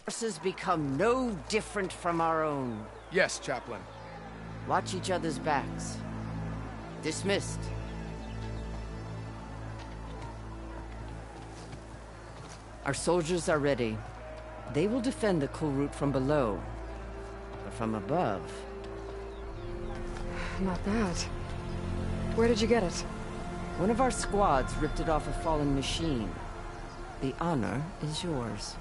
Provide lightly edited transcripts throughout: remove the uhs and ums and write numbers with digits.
Forces become no different from our own. Yes, Chaplain. Watch each other's backs. Dismissed. Our soldiers are ready. They will defend the Kulrut from below. But from above... Not that. Where did you get it? One of our squads ripped it off a fallen machine. The honor is yours.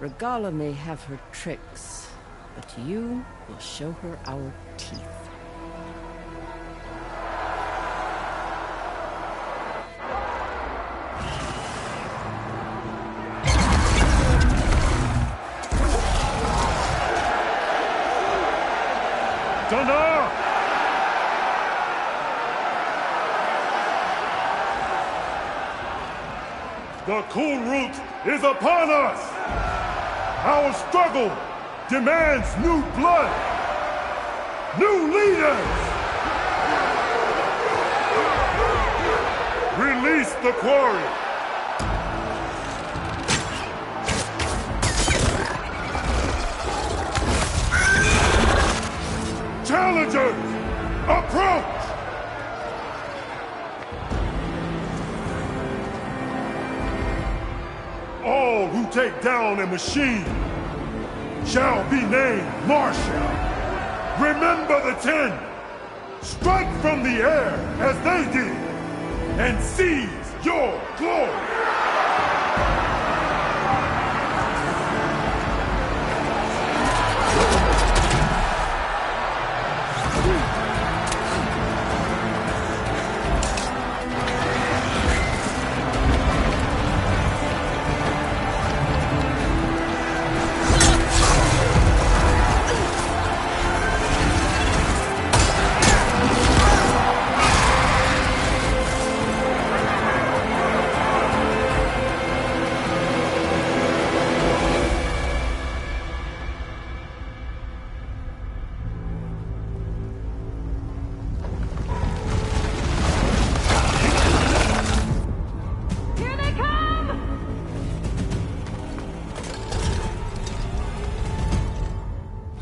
Regala may have her tricks, but you will show her our teeth. Dana! The Kulrut is upon us! Our struggle demands new blood! New leaders! Release the quarry! Challengers, approach! All who take down a machine shall be named Marshal. Remember the 10. Strike from the air as they did, and seize your glory!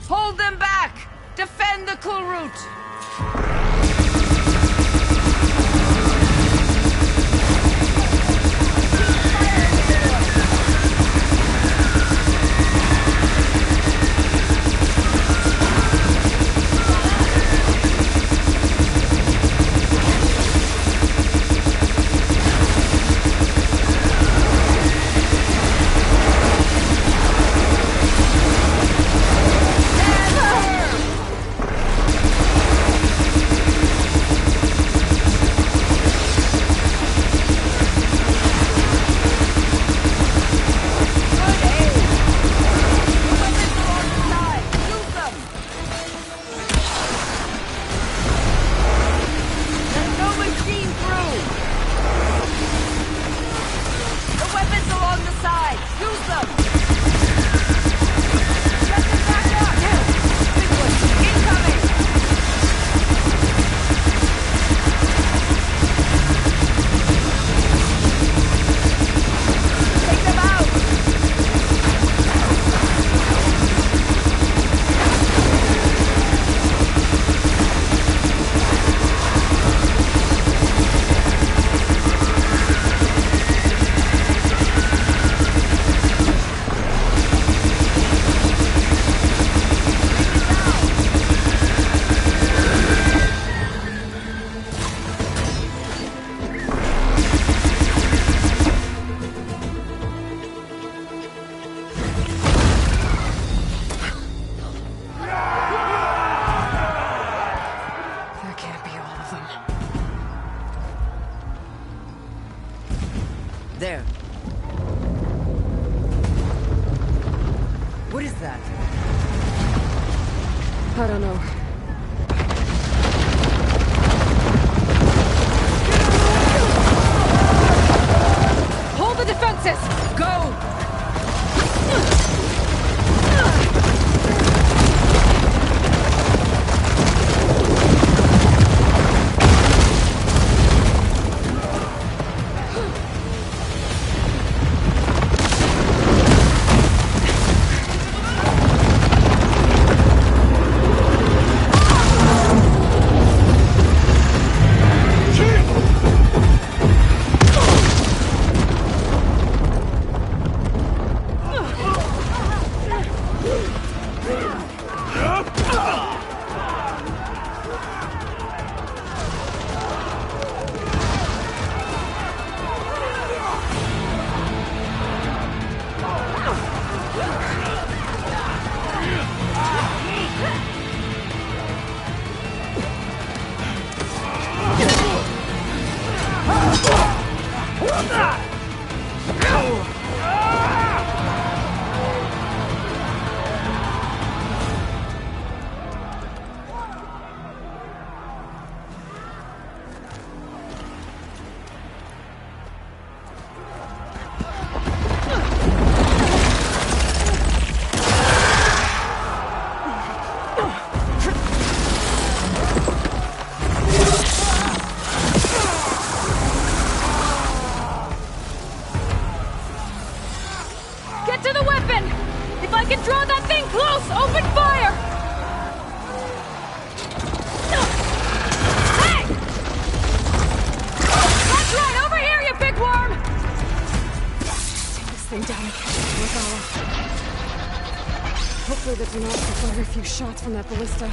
Hold them back! Defend the Kulrut! There. What is that? I don't know. Hold the defenses! Go! Get to the weapon! If I can draw that thing close, open fire! Hey! That's right, over here, you big worm! Take this thing down and catch up to Regalla. Hopefully the Denox will fire a few shots from that ballista.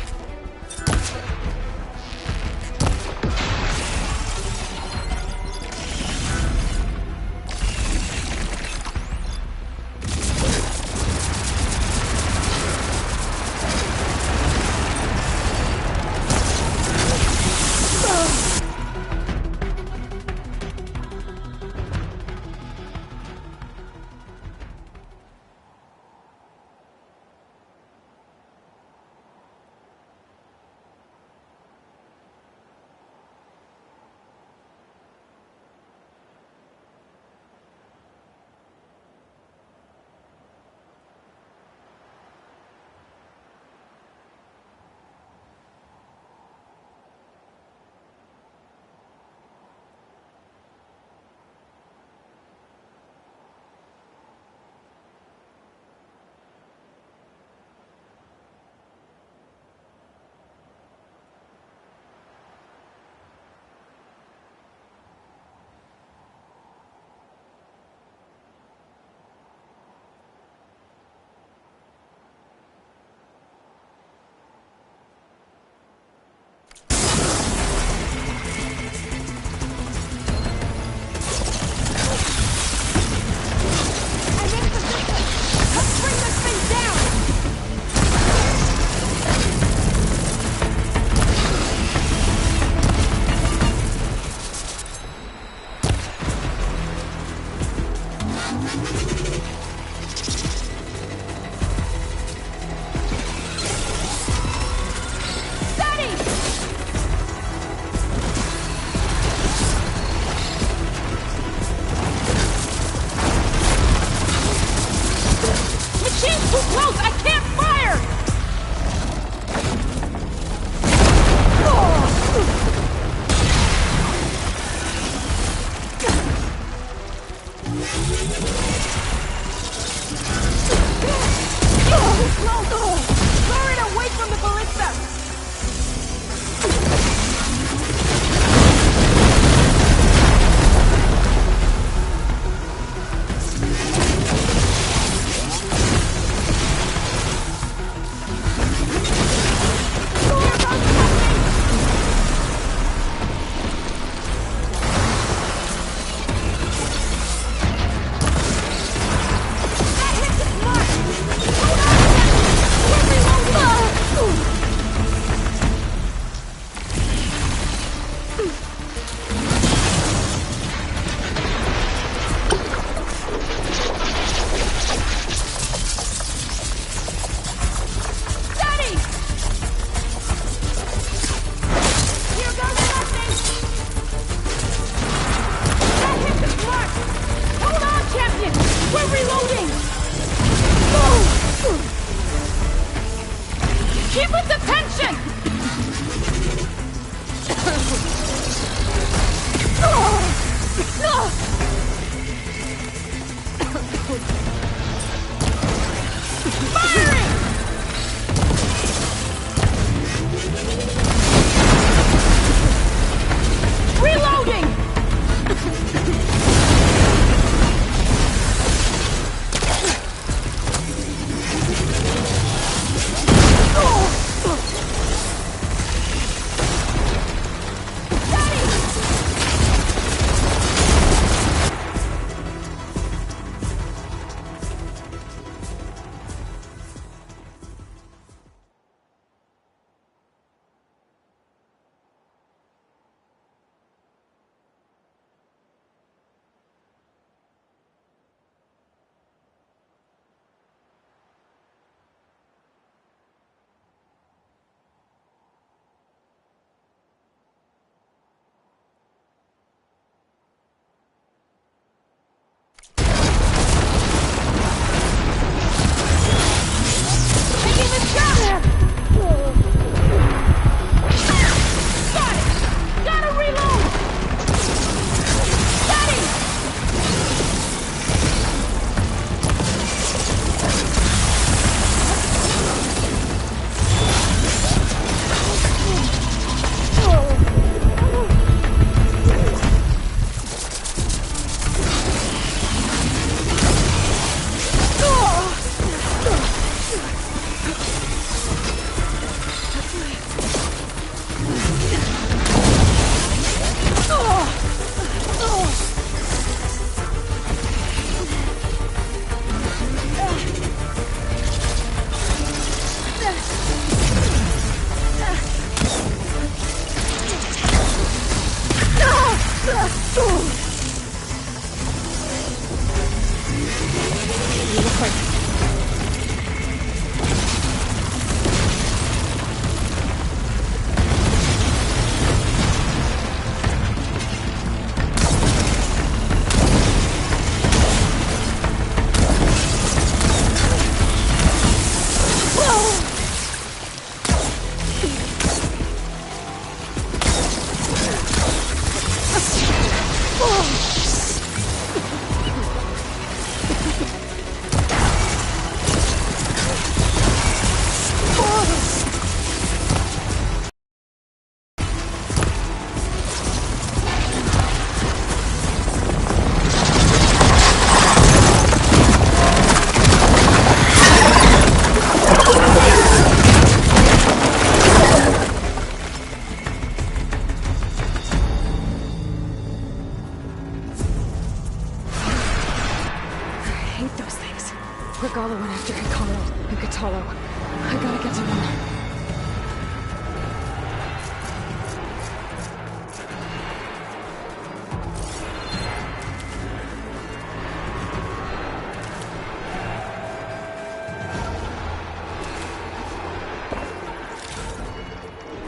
hate those things. Regala went after Hikaru and Kotallo. I gotta get to them.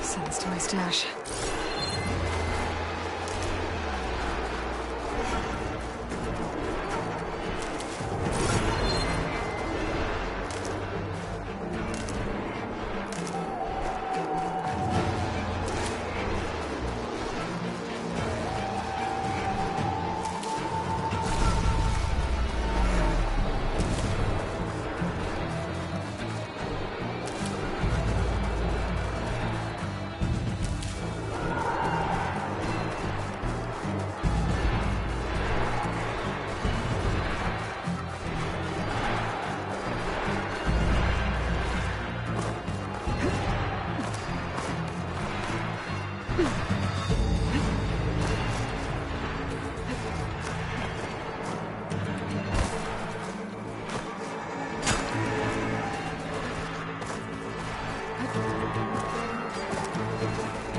Send this to my stash.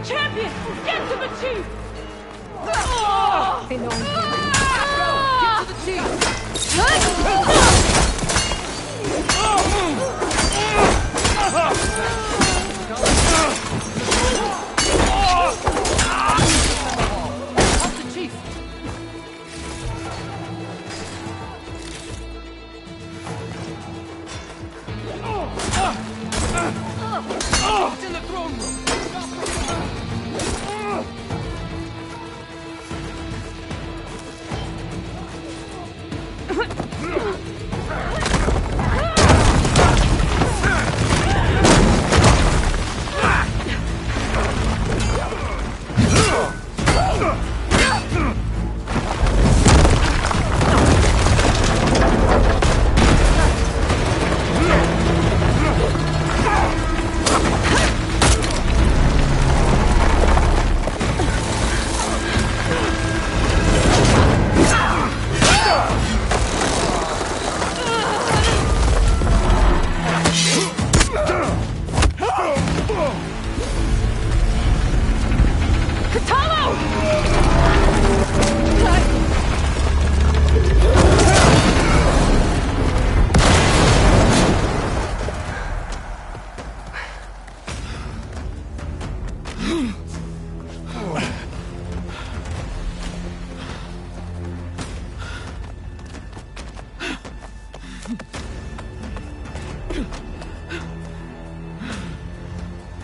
Champion! Get to the chief! They know I'm here. Get to the chief! It's in the throne room!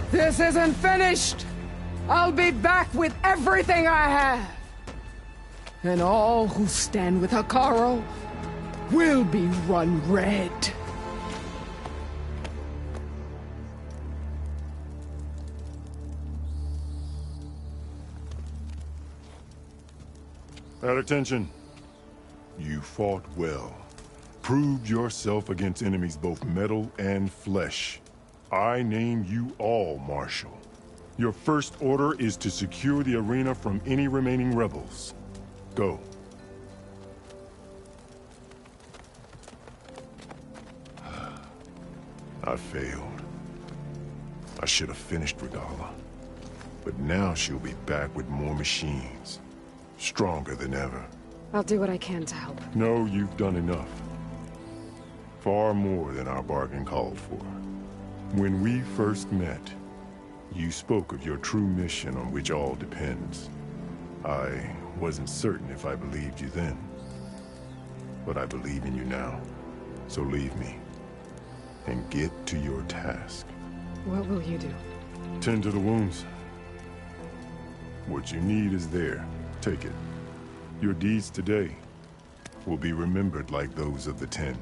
This isn't finished! I'll be back with everything I have! And all who stand with Hikaru will be run red. At attention. You fought well. Proved yourself against enemies both metal and flesh. I name you all Marshal. Your first order is to secure the arena from any remaining rebels. Go. I failed. I should have finished Regala. But now she'll be back with more machines. Stronger than ever. I'll do what I can to help. No, you've done enough. Far more than our bargain called for. When we first met, you spoke of your true mission on which all depends. I wasn't certain if I believed you then. But I believe in you now. So leave me. And get to your task. What will you do? Tend to the wounds. What you need is there. Take it. Your deeds today will be remembered like those of the Ten.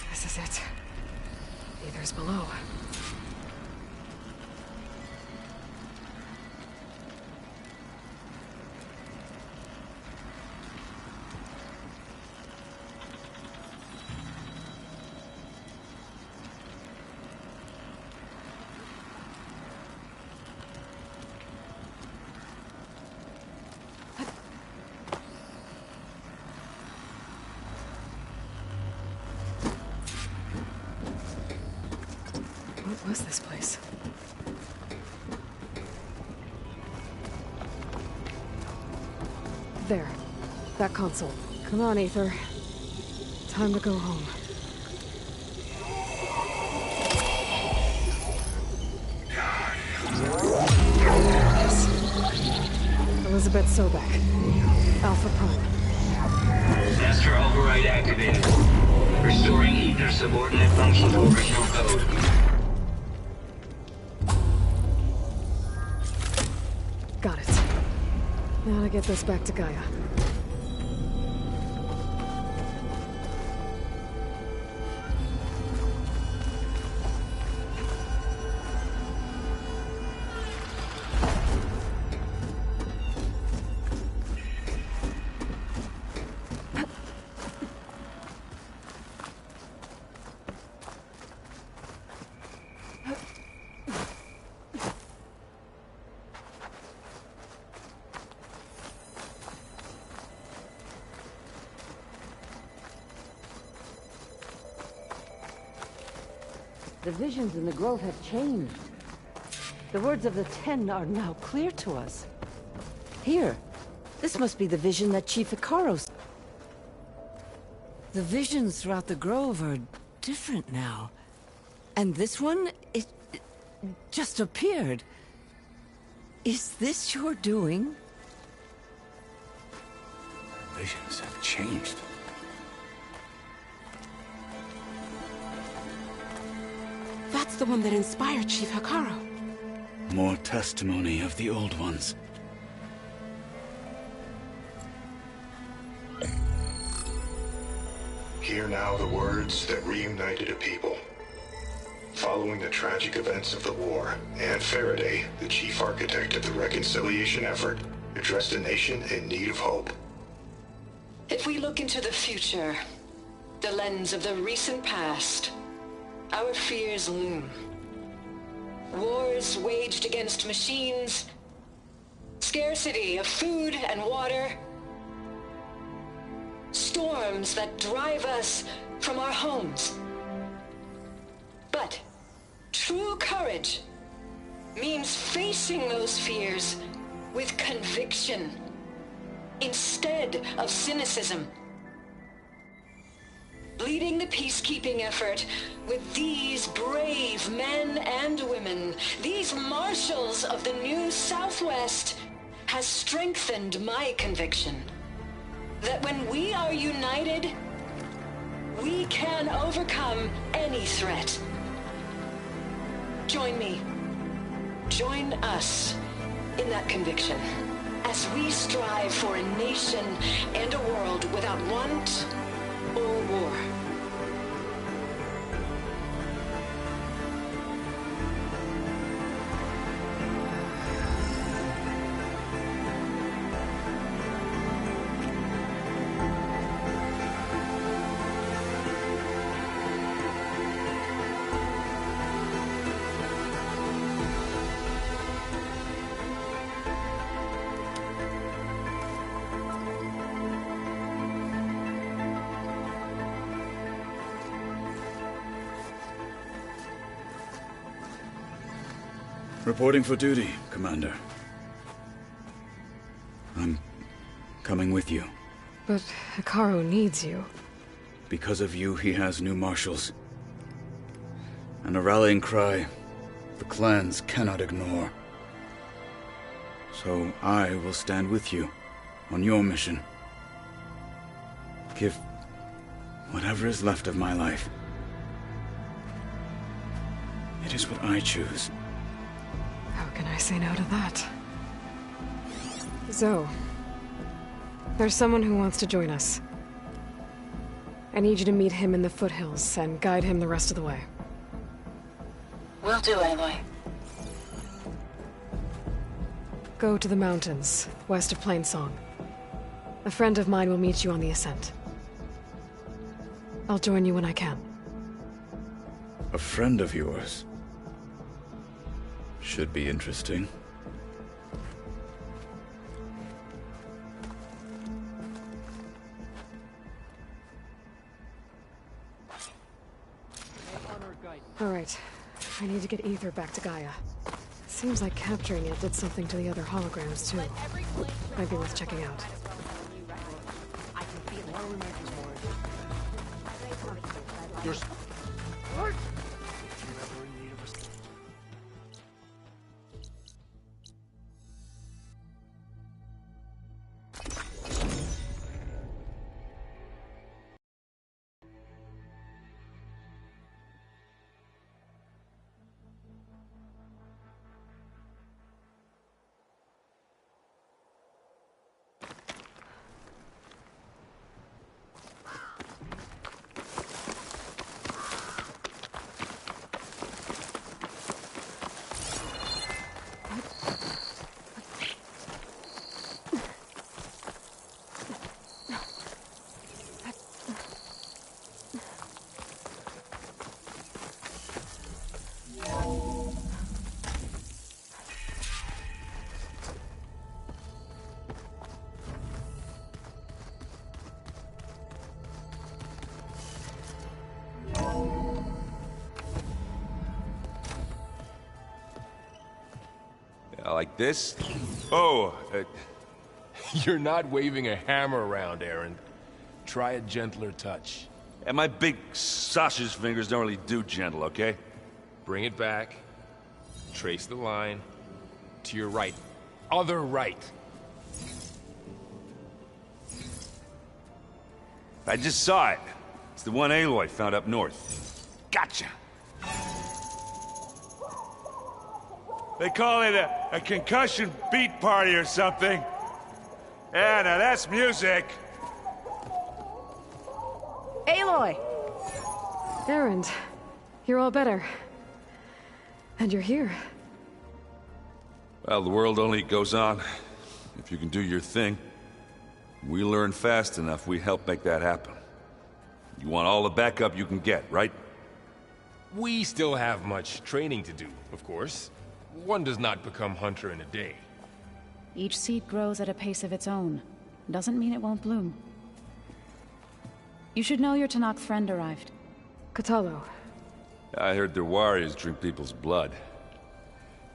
This is it. Aether's below. was this place? There. That console. Come on, Aether. Time to go home. Elizabeth Sobek. Alpha Prime. Master override activated. Restoring Aether subordinate function to original code. Got it. Now to get this back to Gaia. The visions in the grove have changed. The words of the Ten are now clear to us. Here, this must be the vision that Chief Hekarro... The visions throughout the grove are different now. And this one, it just appeared. Is this your doing? Visions have changed. That's the one that inspired Chief Hekarro. More testimony of the old ones. Hear now the words that reunited a people. Following the tragic events of the war, Anne Faraday, the chief architect of the reconciliation effort, addressed a nation in need of hope. If we look into the future, the lens of the recent past, our fears loom. Wars waged against machines, scarcity of food and water, storms that drive us from our homes. But true courage means facing those fears with conviction instead of cynicism. Leading the peacekeeping effort with these brave men and women, these marshals of the new Southwest, has strengthened my conviction that when we are united, we can overcome any threat. Join me. Join us in that conviction as we strive for a nation and a world without want or war. Reporting for duty, Commander. I'm coming with you. But Hekarro needs you. Because of you, he has new marshals. And a rallying cry the clans cannot ignore. So I will stand with you on your mission. Give whatever is left of my life. It is what I choose. How can I say no to that? Zoe, there's someone who wants to join us. I need you to meet him in the foothills and guide him the rest of the way. Will do, Aloy. Go to the mountains, west of Plainsong. A friend of mine will meet you on the ascent. I'll join you when I can. A friend of yours? Should be interesting. All right. I need to get Ether back to Gaia. Seems like capturing it did something to the other holograms, too. Might be worth checking out. Like this? Oh, you're not waving a hammer around, Aaron. Try a gentler touch. And my big sausage fingers don't really do gentle, okay? Bring it back. Trace the line. To your right. Other right. I just saw it. It's the one Aloy found up north. Gotcha! They call it a concussion beat party or something. Yeah, now that's music. Aloy! Erend, you're all better. And you're here. Well, the world only goes on if you can do your thing. We learn fast enough, we help make that happen. You want all the backup you can get, right? We still have much training to do, of course. One does not become hunter in a day. Each seed grows at a pace of its own. Doesn't mean it won't bloom. You should know your Tenakth friend arrived. Kotallo. I heard their warriors drink people's blood.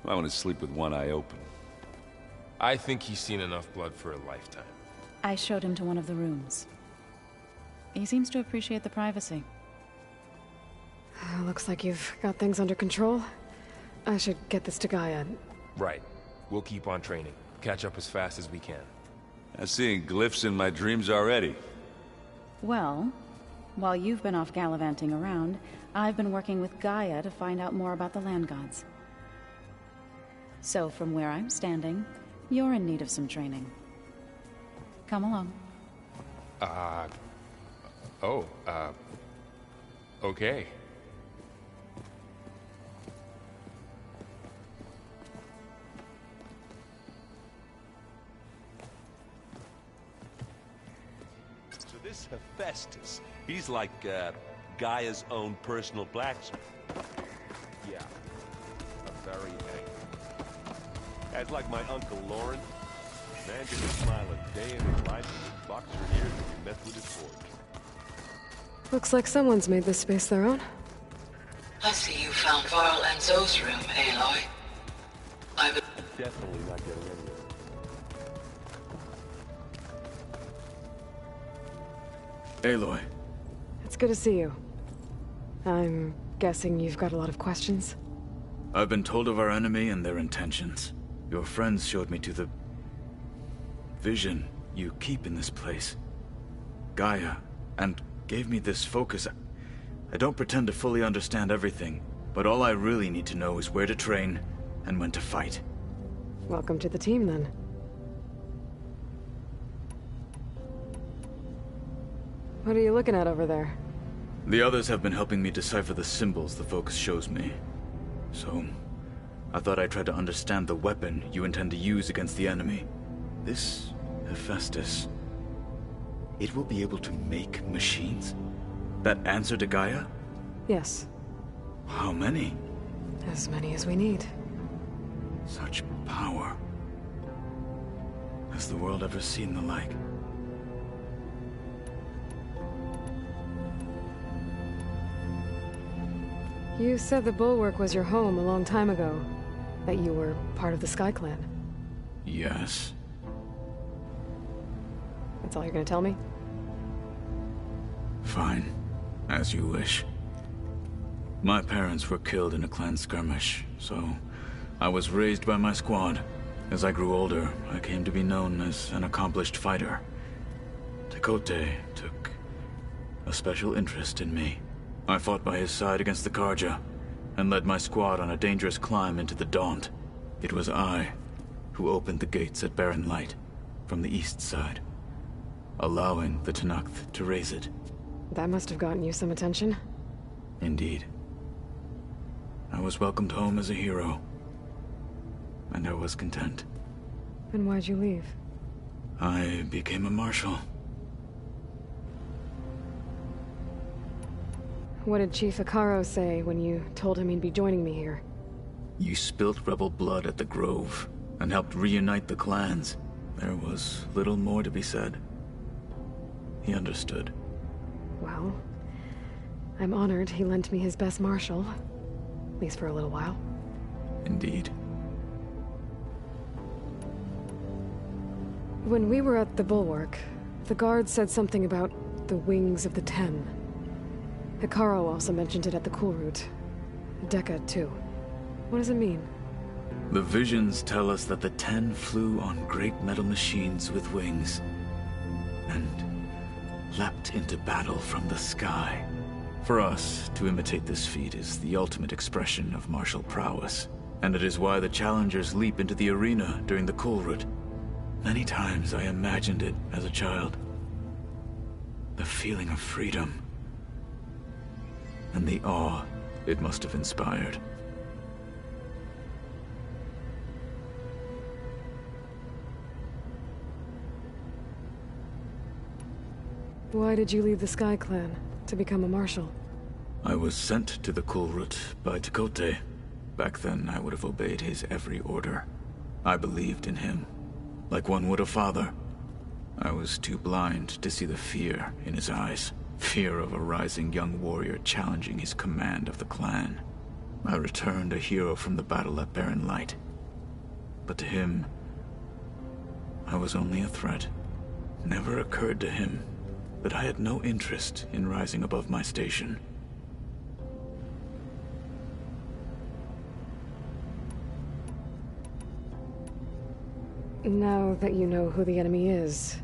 I want to sleep with one eye open. I think he's seen enough blood for a lifetime. I showed him to one of the rooms. He seems to appreciate the privacy. Looks like you've got things under control. I should get this to Gaia. Right. We'll keep on training. Catch up as fast as we can. I'm seeing glyphs in my dreams already. Well, while you've been off gallivanting around, I've been working with Gaia to find out more about the land gods. So from where I'm standing, you're in need of some training. Come along. Okay. So this Hephaestus, he's like, Gaia's own personal blacksmith. Yeah. A very angry. Guys like my Uncle Lauren. Man didn't smile a day in his life and would box her ears when he messed with his forge. Looks like someone's made this space their own. I see you found Varl and Zoe's room, Aloy. Definitely not getting anywhere. Aloy. It's good to see you. I'm guessing you've got a lot of questions? I've been told of our enemy and their intentions. Your friends showed me to the vision you keep in this place, Gaia, and gave me this focus. I don't pretend to fully understand everything, but all I really need to know is where to train and when to fight. Welcome to the team, then. What are you looking at over there? The others have been helping me decipher the symbols the focus shows me. So, I thought I'd try to understand the weapon you intend to use against the enemy. This Hephaestus, it will be able to make machines? That answer to Gaia? Yes. How many? As many as we need. Such power. Has the world ever seen the like? You said the Bulwark was your home a long time ago. That you were part of the Sky Clan. Yes. That's all you're gonna tell me? Fine. As you wish. My parents were killed in a clan skirmish, so I was raised by my squad. As I grew older, I came to be known as an accomplished fighter. Tekote took a special interest in me. I fought by his side against the Karja, and led my squad on a dangerous climb into the Daunt. It was I who opened the gates at Barren Light, from the east side, allowing the Tenakth to raise it. That must have gotten you some attention. Indeed. I was welcomed home as a hero, and I was content. And why'd you leave? I became a marshal. What did Chief Hekarro say when you told him he'd be joining me here? You spilt rebel blood at the Grove, and helped reunite the clans. There was little more to be said. He understood. Well, I'm honored he lent me his best marshal. At least for a little while. Indeed. When we were at the Bulwark, the guard said something about the Wings of the Ten. Hekarro also mentioned it at the Coolroot. Dekka, too. What does it mean? The visions tell us that the Ten flew on great metal machines with wings, and leapt into battle from the sky. For us, to imitate this feat is the ultimate expression of martial prowess, and it is why the challengers leap into the arena during the Coolroot. Many times I imagined it as a child. The feeling of freedom, and the awe it must have inspired. Why did you leave the Sky Clan to become a marshal? I was sent to the Coolroot by Tekote. Back then, I would have obeyed his every order. I believed in him, like one would a father. I was too blind to see the fear in his eyes. Fear of a rising young warrior challenging his command of the clan. I returned a hero from the battle at Barren Light. But to him, I was only a threat. Never occurred to him that I had no interest in rising above my station. Now that you know who the enemy is,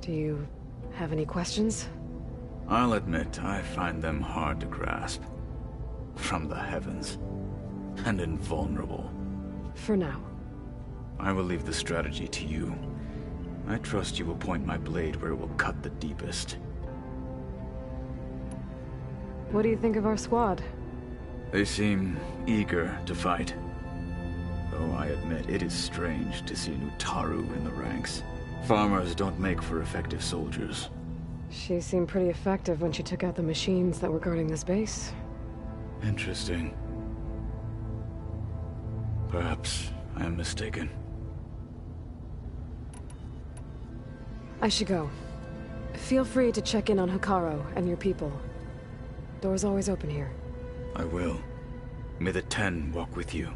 do you have any questions? I'll admit, I find them hard to grasp. From the heavens. And invulnerable. For now. I will leave the strategy to you. I trust you will point my blade where it will cut the deepest. What do you think of our squad? They seem eager to fight. Though I admit it is strange to see an Utaru in the ranks. Farmers don't make for effective soldiers. She seemed pretty effective when she took out the machines that were guarding this base. Interesting. Perhaps I am mistaken. I should go. Feel free to check in on Hekarro and your people. Door's always open here. I will. May the Ten walk with you.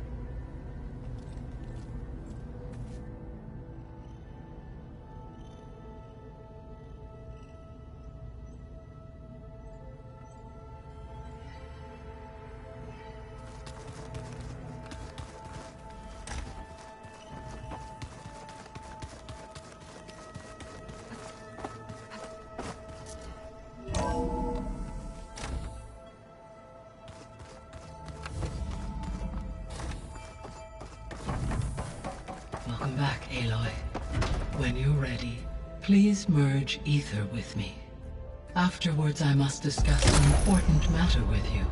Welcome back, Aloy. When you're ready, please merge ether with me. Afterwards, I must discuss an important matter with you.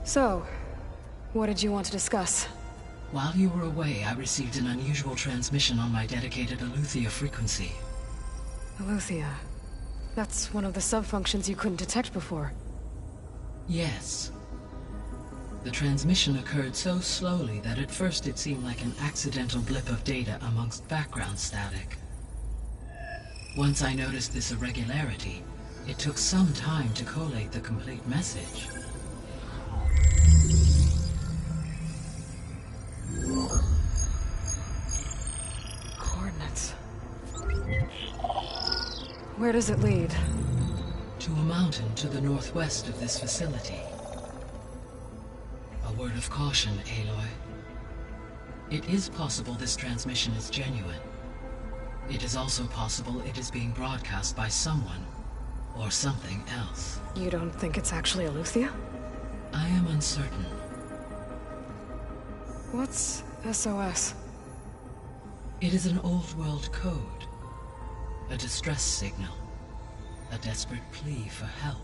So, what did you want to discuss? While you were away, I received an unusual transmission on my dedicated Aletheia frequency. Aletheia. That's one of the sub-functions you couldn't detect before. Yes. The transmission occurred so slowly that at first it seemed like an accidental blip of data amongst background static. Once I noticed this irregularity, it took some time to collate the complete message. Coordinates. Where does it lead? To a mountain to the northwest of this facility. A word of caution, Aloy. It is possible this transmission is genuine. It is also possible it is being broadcast by someone or something else. You don't think it's actually Eleuthia? I am uncertain. What's SOS? It is an old-world code. A distress signal. A desperate plea for help.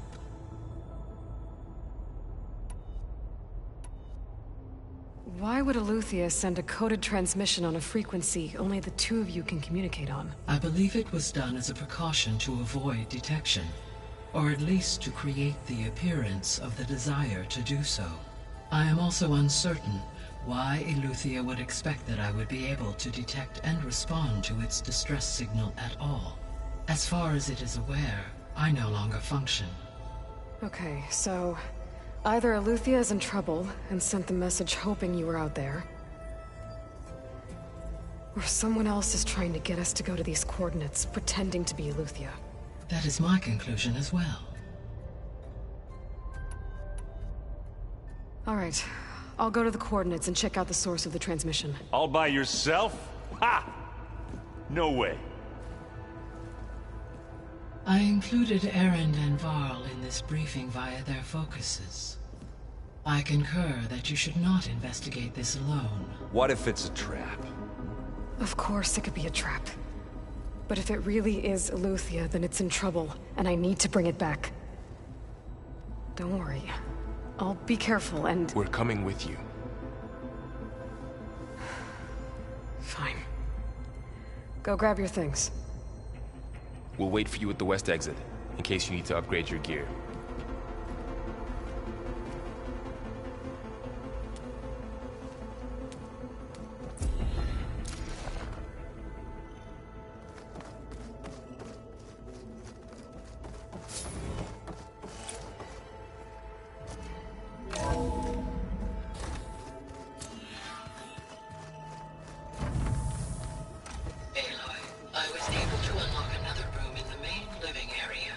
Why would Eleuthia send a coded transmission on a frequency only the two of you can communicate on? I believe it was done as a precaution to avoid detection, or at least to create the appearance of the desire to do so. I am also uncertain why Eleuthia would expect that I would be able to detect and respond to its distress signal at all. As far as it is aware, I no longer function. Okay, so either Eleuthia is in trouble and sent the message hoping you were out there, or someone else is trying to get us to go to these coordinates, pretending to be Eleuthia. That is my conclusion as well. All right, I'll go to the coordinates and check out the source of the transmission. All by yourself? Ha! No way. I included Erend and Varl in this briefing via their focuses. I concur that you should not investigate this alone. What if it's a trap? Of course it could be a trap. But if it really is Eleuthia, then it's in trouble, and I need to bring it back. Don't worry. I'll be careful and... We're coming with you. Fine. Go grab your things. We'll wait for you at the west exit, in case you need to upgrade your gear. I was able to unlock another room in the main living area.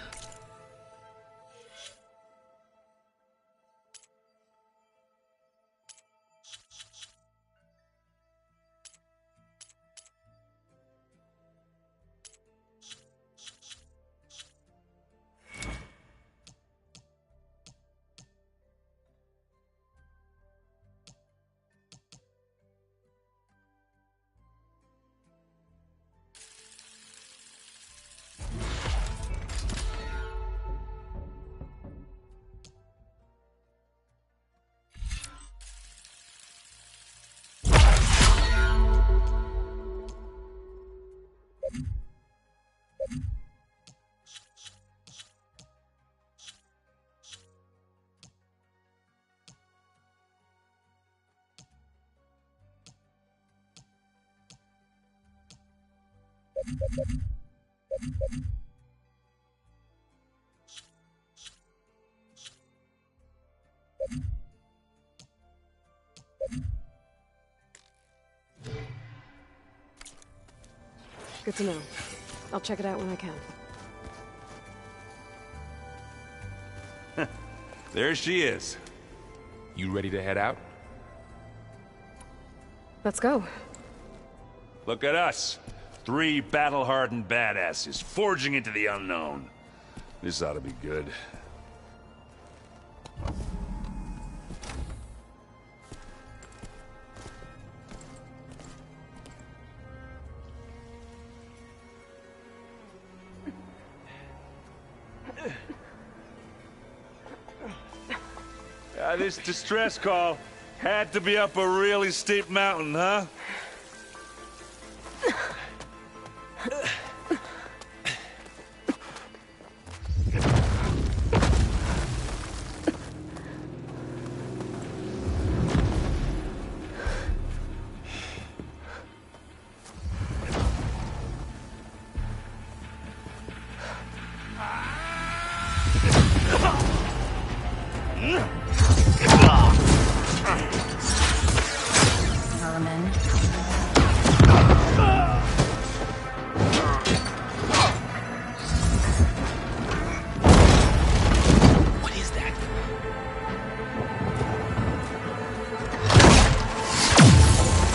Good to know. I'll check it out when I can. There she is. You ready to head out? Let's go. Look at us. 3 battle-hardened badasses forging into the unknown. This ought to be good. This distress call had to be up a really steep mountain, huh?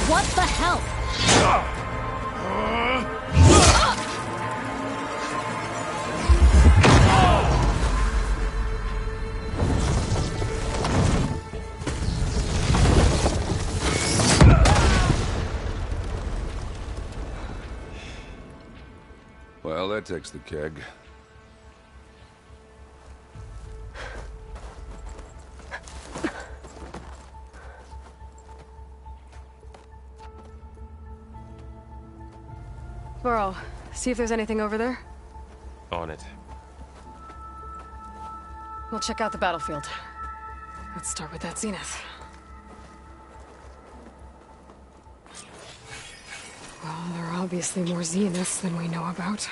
What the hell? Well, that takes the keg. Burrow, see if there's anything over there. On it. We'll check out the battlefield. Let's start with that Zenith. Well, there are obviously more Zeniths than we know about.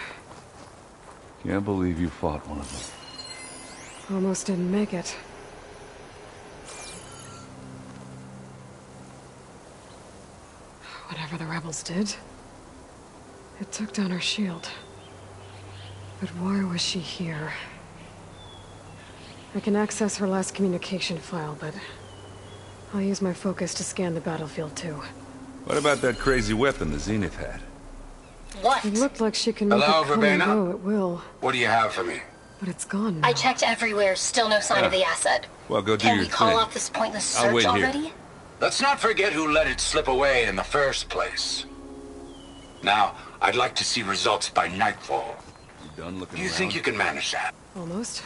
Can't believe you fought one of them. Almost didn't make it. Whatever the rebels did, it took down her shield. But why was she here? I can access her last communication file, but I'll use my focus to scan the battlefield too. What about that crazy weapon the Zenith had? What? It looked like she can make Hello, it come and Verbena? go at will, What do you have for me? but it's gone now. I checked everywhere, still no sign of the asset. Well, go do Can your we call thing. off this pointless I'll search wait here. already? Let's not forget who let it slip away in the first place. Now, I'd like to see results by nightfall. You done looking Do you around? think you can manage that? Almost.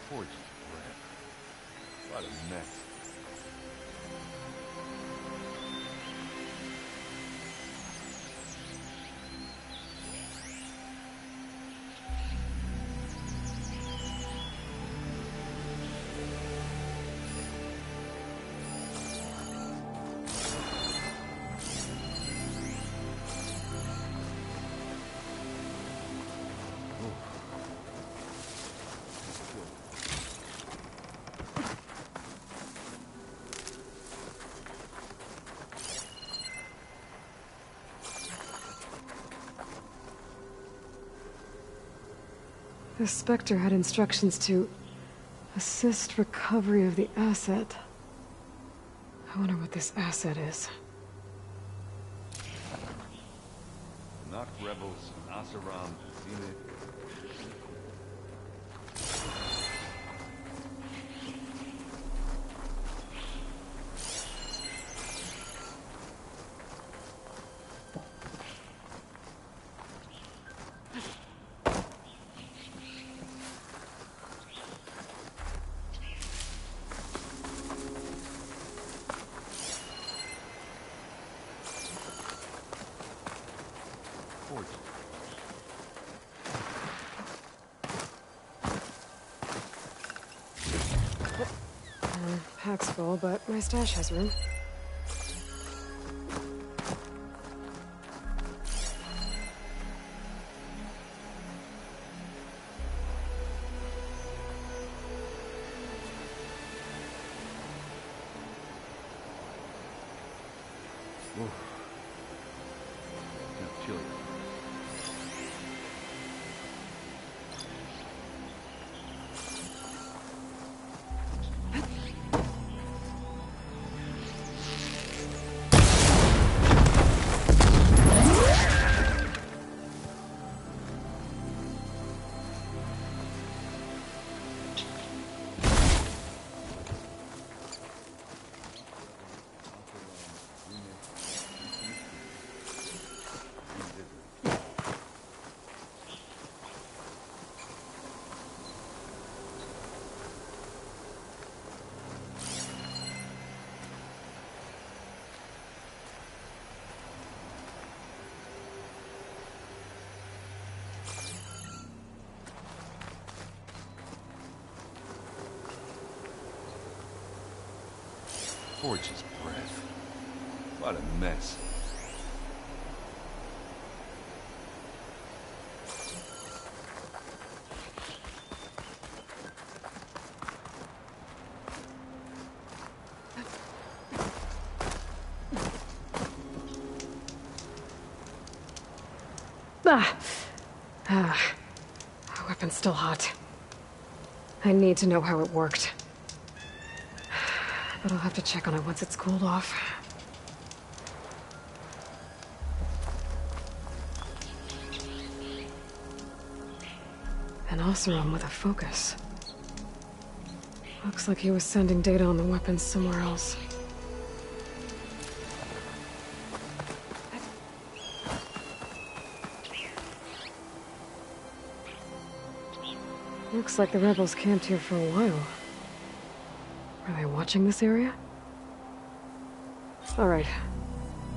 Forged bread. What a mess. The Spectre had instructions to assist recovery of the asset. I wonder what this asset is. Not rebels, Asaram, Zenith. Pack's full, but my stash has room. Chilly. Gorgeous breath. What a mess. Our weapon's still hot. I need to know how it worked. But I'll have to check on it once it's cooled off. An Oseram with a focus. Looks like he was sending data on the weapons somewhere else. Looks like the rebels camped here for a while. Are they watching this area? Alright.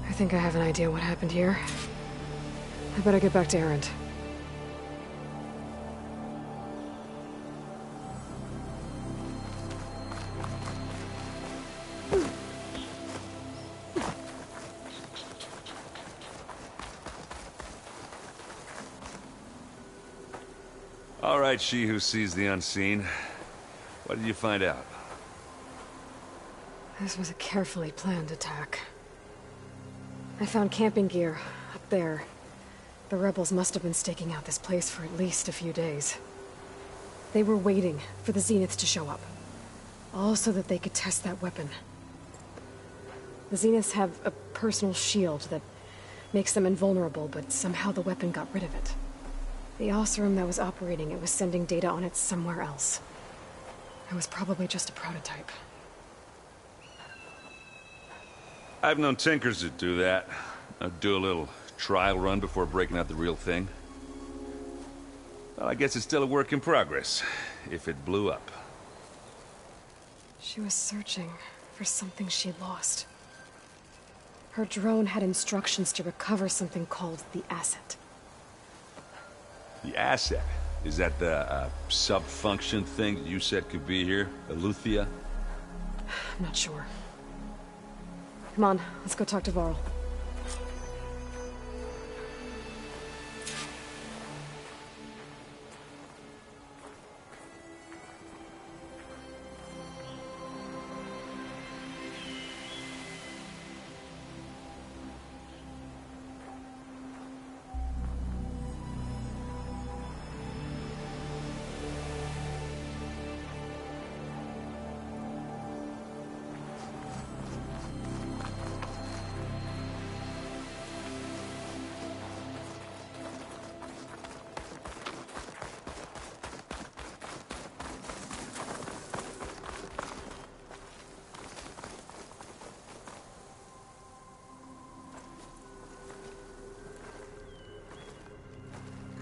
I think I have an idea what happened here. I better get back to Erend. All right, she who sees the unseen. What did you find out? This was a carefully planned attack. I found camping gear up there. The rebels must have been staking out this place for at least a few days. They were waiting for the Zeniths to show up. All so that they could test that weapon. The Zeniths have a personal shield that makes them invulnerable, but somehow the weapon got rid of it. The Oseram that was operating it was sending data on it somewhere else. It was probably just a prototype. I've known tinkers that do that. I'd do a little trial run before breaking out the real thing. Well, I guess it's still a work in progress, if it blew up. She was searching for something she lost. Her drone had instructions to recover something called the Asset. The Asset? Is that the sub-function thing that you said could be here? Eleuthia? I'm not sure. Come on, let's go talk to Varl.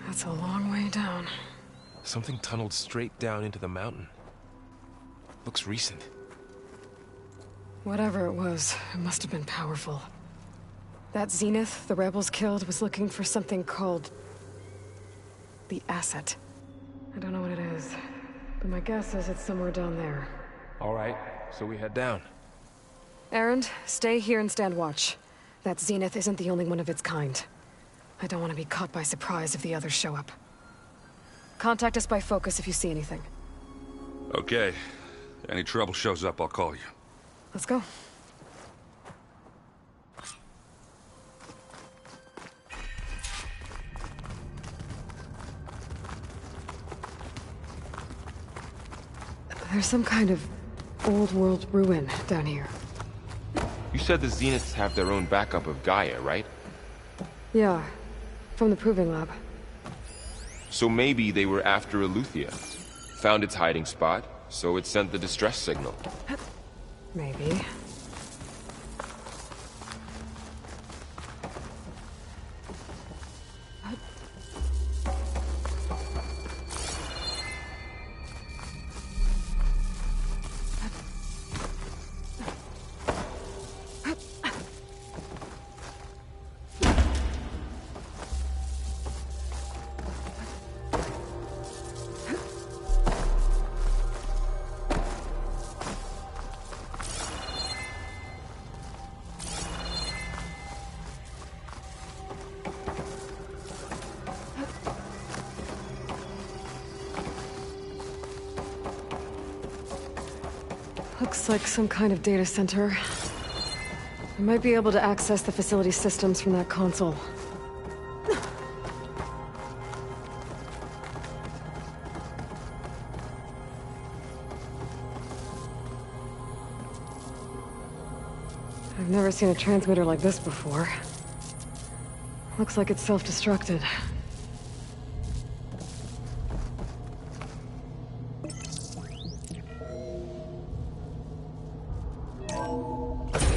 That's a long way down. Something tunneled straight down into the mountain. Looks recent. Whatever it was, it must have been powerful. That Zenith the rebels killed was looking for something called the Asset. I don't know what it is, but my guess is it's somewhere down there. All right, so we head down. Erend, stay here and stand watch. That Zenith isn't the only one of its kind. I don't want to be caught by surprise if the others show up. Contact us by focus if you see anything. Okay. Any trouble shows up, I'll call you. Let's go. There's some kind of old world ruin down here. You said the Zeniths have their own backup of Gaia, right? Yeah, from the Proving Lab. So maybe they were after Eleuthia. Found its hiding spot, so it sent the distress signal. Maybe. Looks like some kind of data center. I might be able to access the facility systems from that console. I've never seen a transmitter like this before. Looks like it's self-destructed.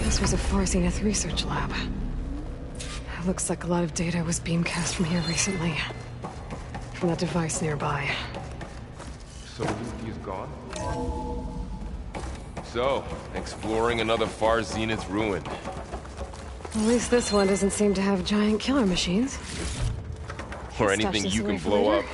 This was a Far Zenith research lab. It looks like a lot of data was beamcast from here recently. From that device nearby. So Lucy's gone? So, exploring another Far Zenith ruin. At least this one doesn't seem to have giant killer machines. Or Stash anything this you away can for blow later. up.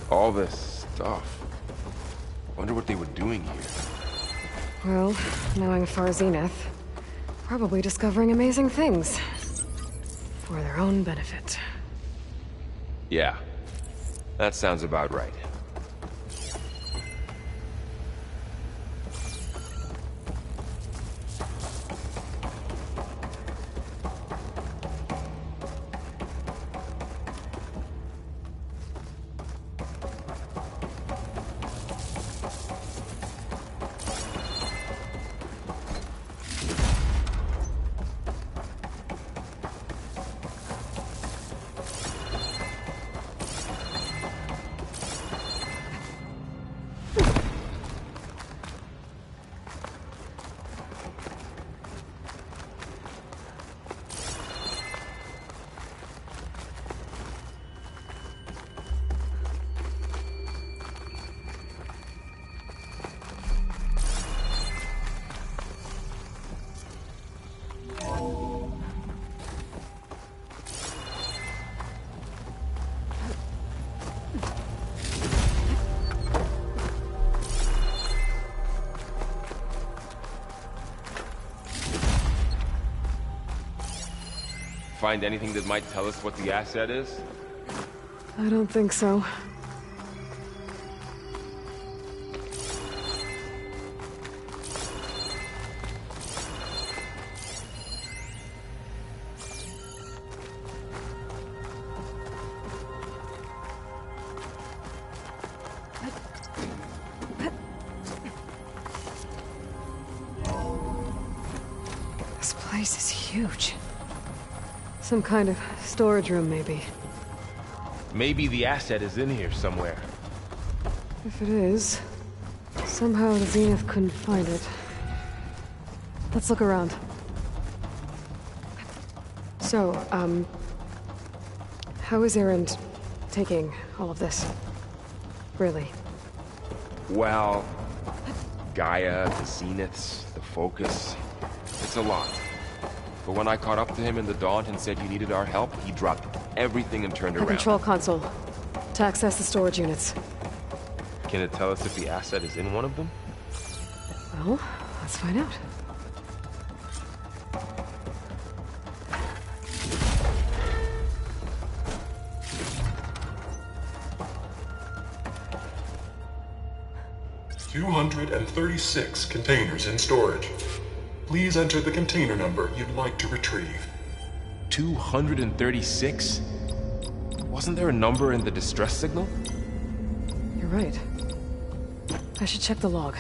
All this stuff. Wonder what they were doing here. Well, knowing Far Zenith, probably discovering amazing things. For their own benefit. Yeah, that sounds about right. Find anything that might tell us what the asset is? I don't think so. This place is huge. Some kind of storage room, maybe. Maybe the asset is in here somewhere. If it is, somehow the Zenith couldn't find it. Let's look around. So, how is Erend taking all of this? Really? Well, Gaia, the Zeniths, the Focus. It's a lot. But when I caught up to him in the Dawn and said you needed our help, he dropped everything and turned The around. control console. To access the storage units. Can it tell us if the asset is in one of them? Well, let's find out. "236 containers in storage. Please enter the container number you'd like to retrieve." 236? Wasn't there a number in the distress signal? You're right. I should check the log.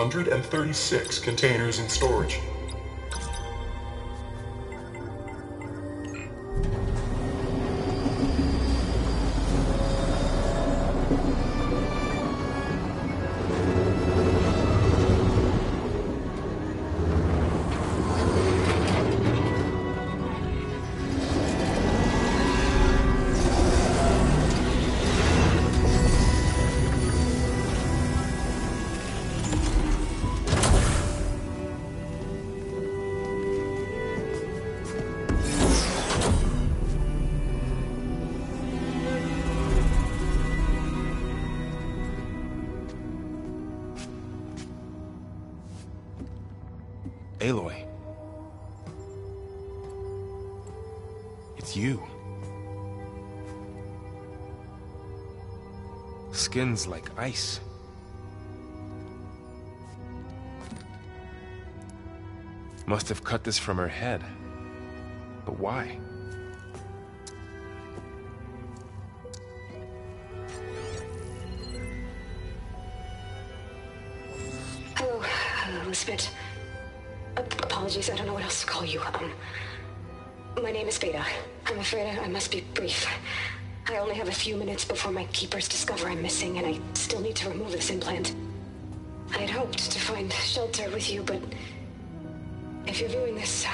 236 containers in storage. Aloy. It's you. Skin's like ice. Must have cut this from her head. But why? Hello, Elizabeth. Apologies, I don't know what else to call you. My name is Beta. I'm afraid I must be brief. I only have a few minutes before my keepers discover I'm missing, and I still need to remove this implant. I had hoped to find shelter with you, but if you're viewing this,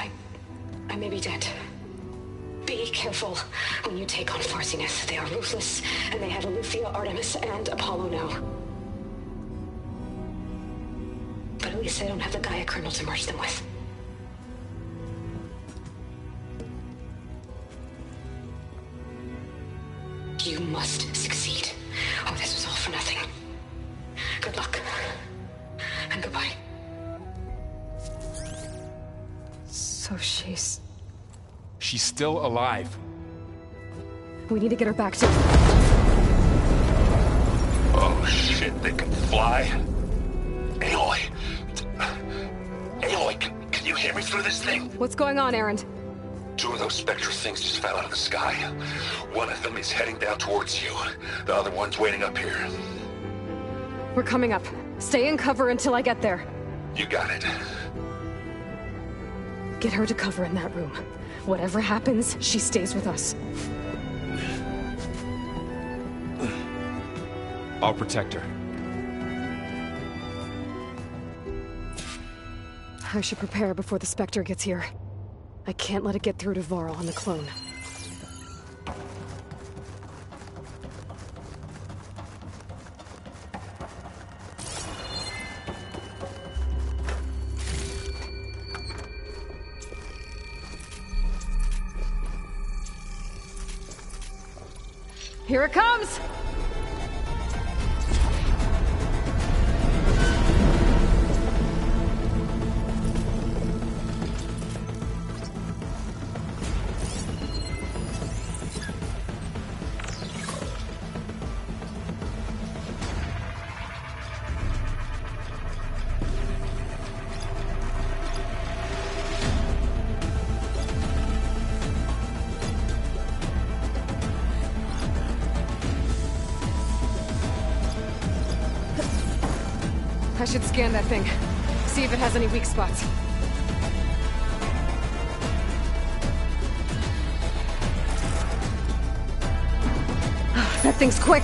I may be dead. Be careful when you take on Farsineth. They are ruthless, and they have Eleuthia, Artemis, and Apollo now. But at least they don't have the Gaia kernel to merge them with. You must succeed. Oh, this was all for nothing. Good luck. And goodbye. So she's still alive. We need to get her back to... Oh shit, they can fly? Aloy! Aloy, can you hear me through this thing? What's going on, Erend? 2 of those Spectre things just fell out of the sky. One of them is heading down towards you. The other one's waiting up here. We're coming up. Stay in cover until I get there. You got it. Get her to cover in that room. Whatever happens, she stays with us. I'll protect her. I should prepare before the Spectre gets here. I can't let it get through to Varl on the clone. Here it comes! I should scan that thing. See if it has any weak spots. That thing's quick!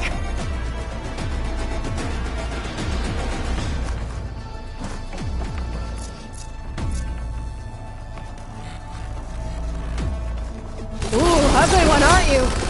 Ooh, ugly one, aren't you?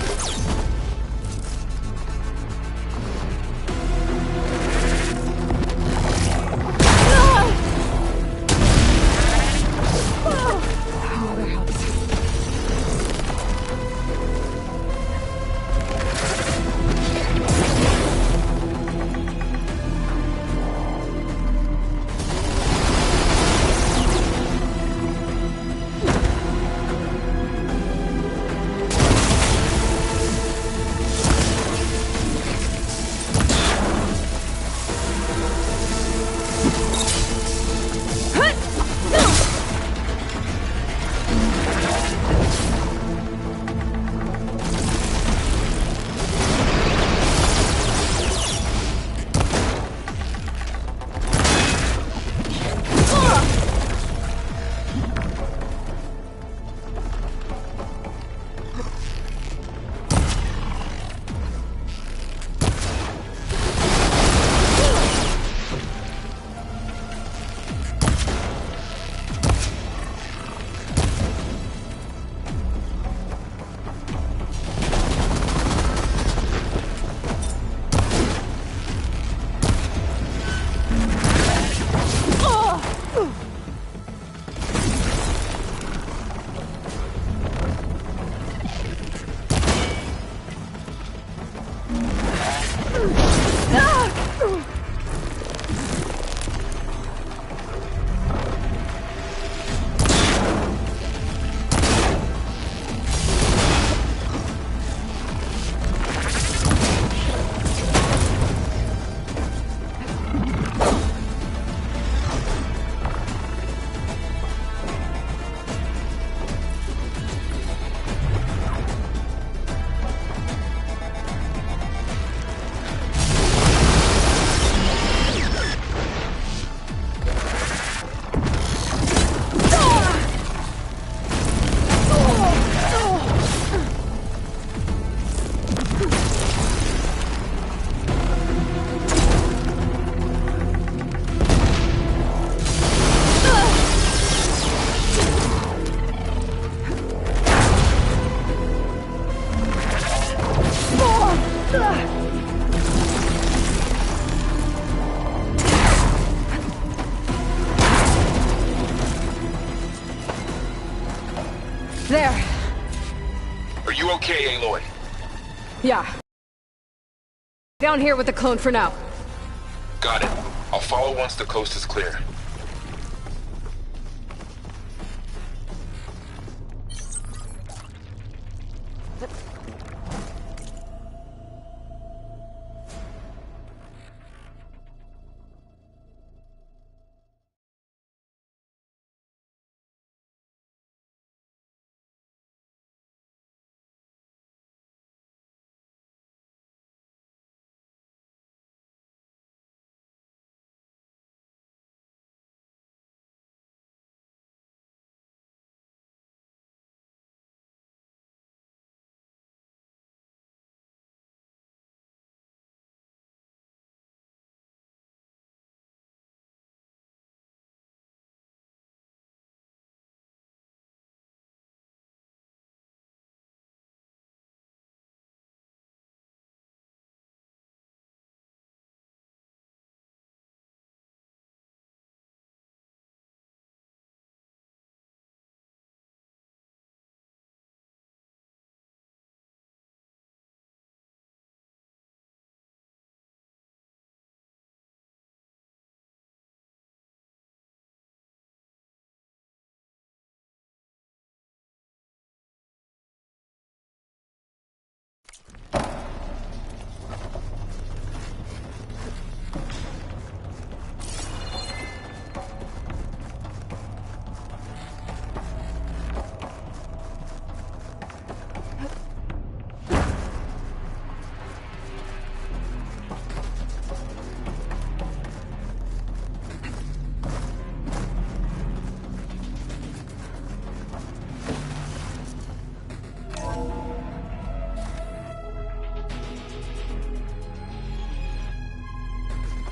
There. Are you okay, Aloy? Yeah. Down here with the clone for now. Got it. I'll follow once the coast is clear.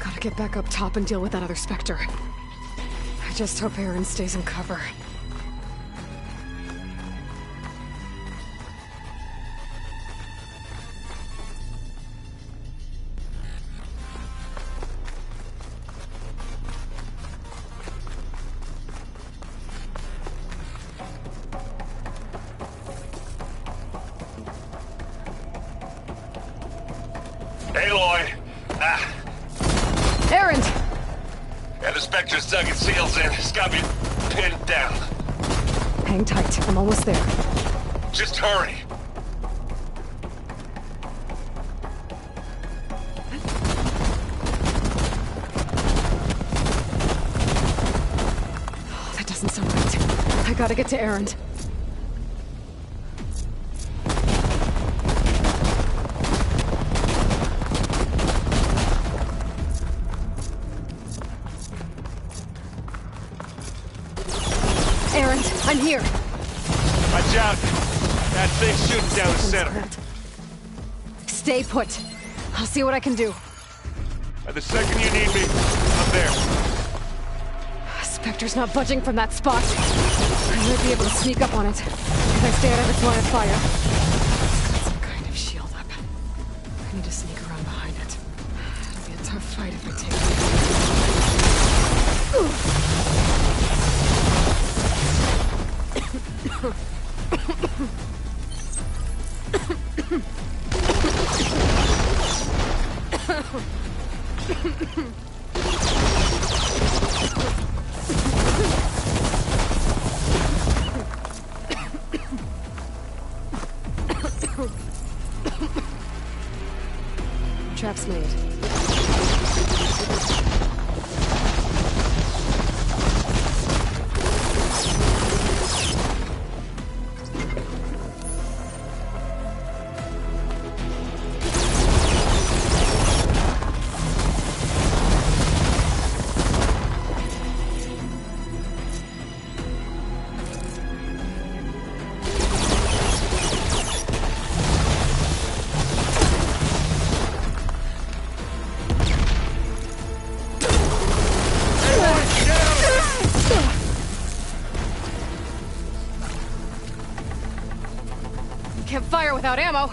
Gotta get back up top and deal with that other Spectre. I just hope Aaron stays in cover. Aloy! Erend! Yeah, the Spectre's dug its heels in. It's got me pinned down. Hang tight, I'm almost there. Just hurry. Oh, that doesn't sound right. I gotta get to Erend. I'm here. Watch out. That thing's shooting down the center. Stay put. I'll see what I can do. The second you need me, I'm there. Spectre's not budging from that spot. I might be able to sneak up on it if I stay out of its line of fire. It's got some kind of shield up. I need to sneak around behind it. It'll be a tough fight if I take it. Trap's made. Can't fire without ammo.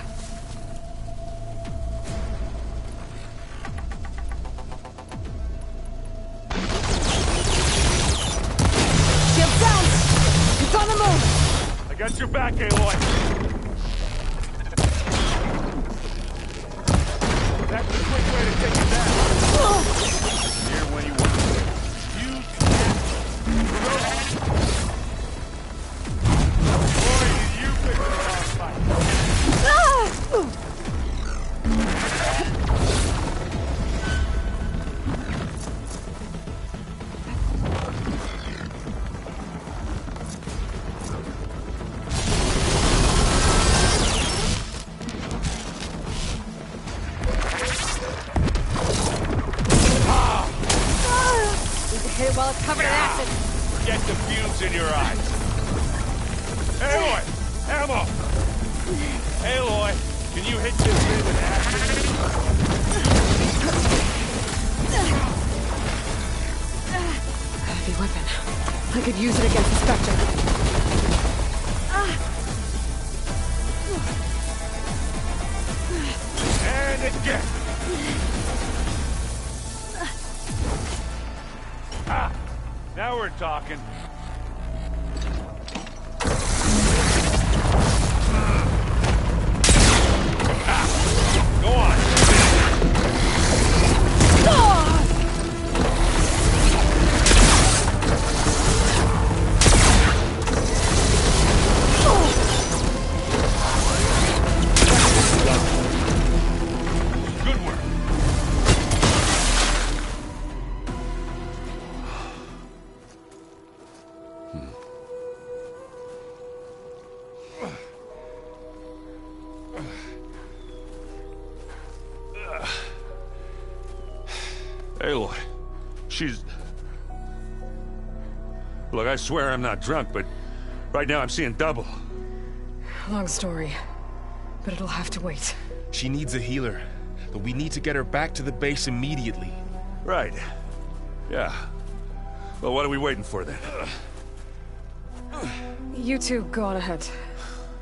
Shield down! It's on the move! I got your back, Aloy. That's the quick way to take it back. Here when you want. You picked the wrong fight. Hit it while it's covered in acid. Get the fumes in your eyes. Aloy! Ammo! Aloy, can you hit this thing with acid? Heavy weapon. I could use it against the Spectre. And again! Ah! Now we're talking. Go on. Good work. Aloy, she's... Look, I swear I'm not drunk, but right now I'm seeing double. Long story, but it'll have to wait. She needs a healer, but we need to get her back to the base immediately. Right. Yeah. Well, what are we waiting for then? You two go on ahead.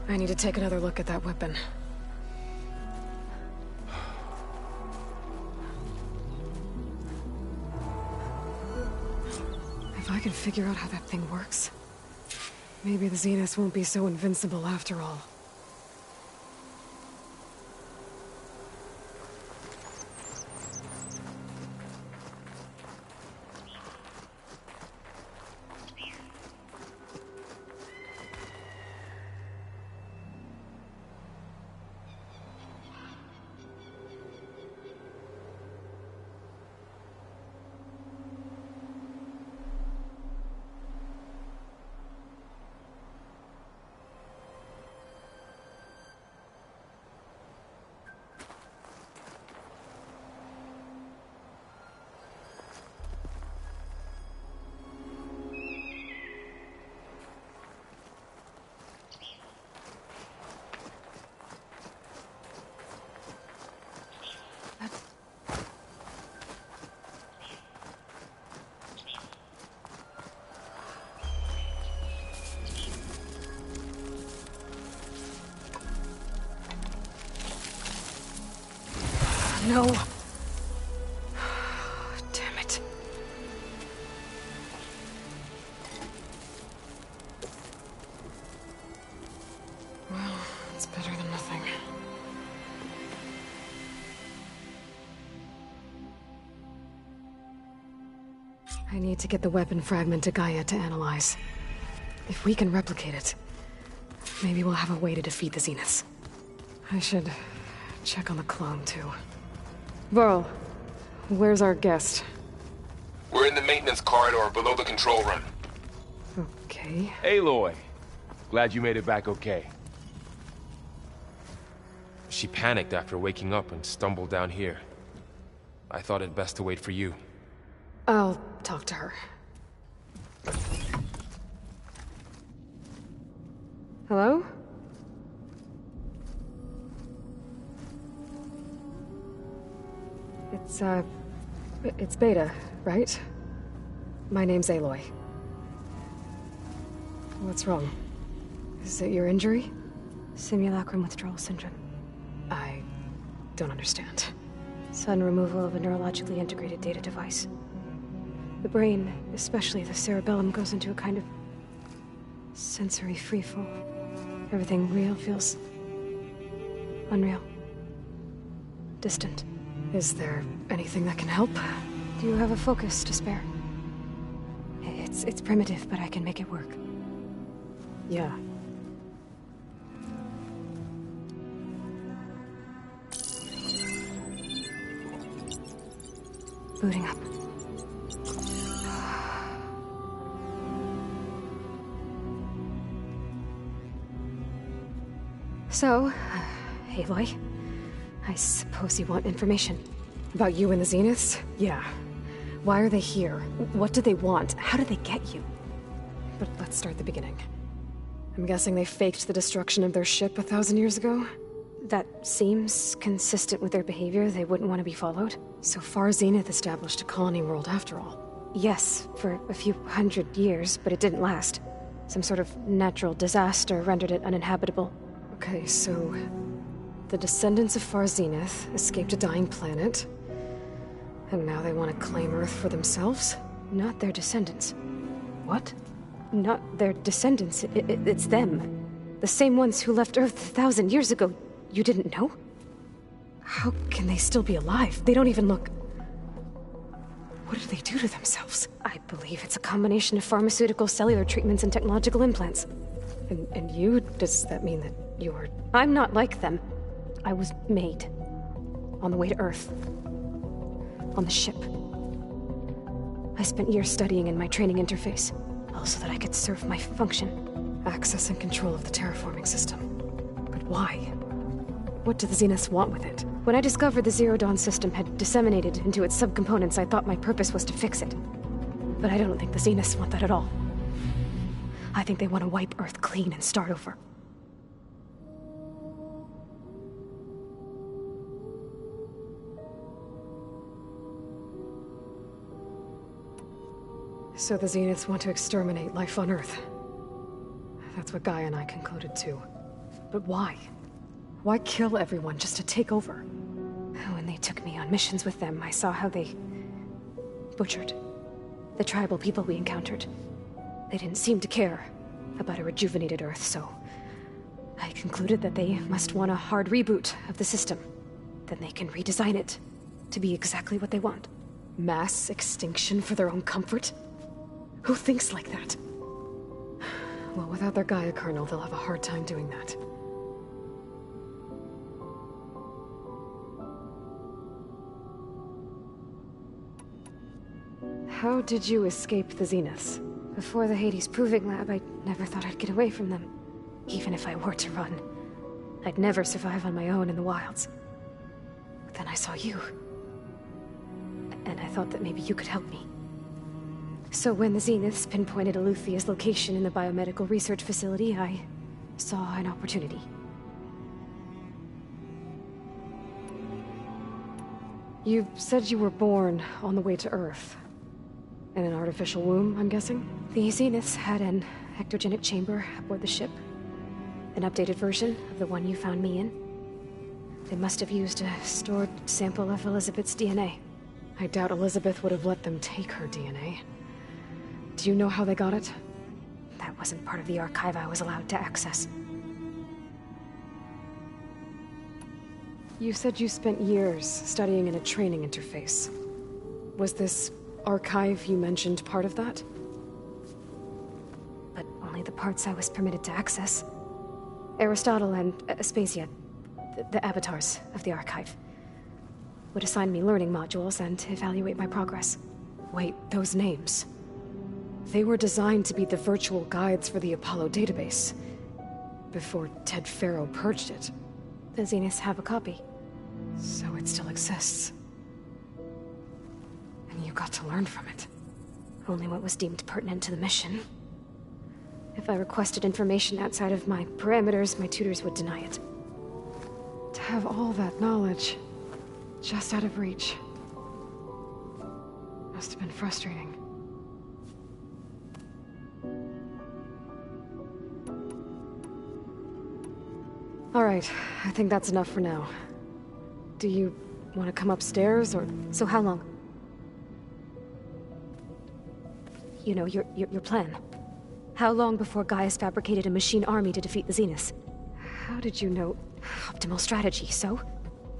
I need to take another look at that weapon. If I can figure out how that thing works, maybe the Zeniths won't be so invincible after all. No. Damn it. Well, it's better than nothing. I need to get the weapon fragment to Gaia to analyze. If we can replicate it, maybe we'll have a way to defeat the Zeniths. I should check on the clone, too. Varl, where's our guest? We're in the maintenance corridor below the control room. Okay. Aloy, glad you made it back okay. She panicked after waking up and stumbled down here. I thought it best to wait for you. I'll talk to her. Hello? It's Beta, right? My name's Aloy. What's wrong? Is it your injury? Simulacrum withdrawal syndrome. I don't understand. Sudden removal of a neurologically integrated data device. The brain, especially the cerebellum, goes into a kind of sensory freefall. Everything real feels unreal. Distant. Is there anything that can help? Do you have a focus to spare? It's primitive, but I can make it work. Yeah. Booting up. So, Aloy, I suppose you want information. About you and the Zeniths? Yeah. Why are they here? What do they want? How did they get you? But let's start at the beginning. I'm guessing they faked the destruction of their ship 1,000 years ago? That seems consistent with their behavior. They wouldn't want to be followed. So far, Zenith established a colony world after all. Yes, for a few hundred years, but it didn't last. Some sort of natural disaster rendered it uninhabitable. Okay, so the descendants of Far Zenith escaped a dying planet, and now they want to claim Earth for themselves? Not their descendants. What? Not their descendants. It's them. The same ones who left Earth 1,000 years ago. You didn't know? How can they still be alive? They don't even look... What did they do to themselves? I believe it's a combination of pharmaceutical, cellular treatments, and technological implants. And you? Does that mean that you're... I'm not like them. I was made. On the way to Earth. On the ship. I spent years studying in my training interface, all so that I could serve my function. Access and control of the terraforming system. But why? What do the Zeniths want with it? When I discovered the Zero Dawn system had disseminated into its subcomponents, I thought my purpose was to fix it. But I don't think the Zeniths want that at all. I think they want to wipe Earth clean and start over. So the Zeniths want to exterminate life on Earth. That's what Gaia and I concluded too. But why? Why kill everyone just to take over? When they took me on missions with them, I saw how they... butchered the tribal people we encountered. They didn't seem to care about a rejuvenated Earth, so... I concluded that they must want a hard reboot of the system. Then they can redesign it to be exactly what they want. Mass extinction for their own comfort? Who thinks like that? Well, without their Gaia kernel, they'll have a hard time doing that. How did you escape the Zeniths? Before the Hades Proving Lab, I never thought I'd get away from them. Even if I were to run, I'd never survive on my own in the wilds. But then I saw you. And I thought that maybe you could help me. So when the Zeniths pinpointed Eluthia's location in the biomedical research facility, I saw an opportunity. You said you were born on the way to Earth. In an artificial womb, I'm guessing? The Zeniths had an ectogenic chamber aboard the ship. An updated version of the one you found me in. They must have used a stored sample of Elizabeth's DNA. I doubt Elizabeth would have let them take her DNA. Do you know how they got it? That wasn't part of the archive I was allowed to access. You said you spent years studying in a training interface. Was this archive you mentioned part of that? But only the parts I was permitted to access. Aristotle and Aspasia, the avatars of the archive, would assign me learning modules and evaluate my progress. Wait, those names. They were designed to be the virtual guides for the Apollo database, before Ted Faro purged it. The Zeniths have a copy. So it still exists. And you got to learn from it. Only what was deemed pertinent to the mission. If I requested information outside of my parameters, my tutors would deny it. To have all that knowledge, just out of reach. Must have been frustrating. All right, I think that's enough for now. Do you want to come upstairs, or... So how long? You know, your plan. How long before Gaius fabricated a machine army to defeat the Zeniths? How did you know? Optimal strategy, so?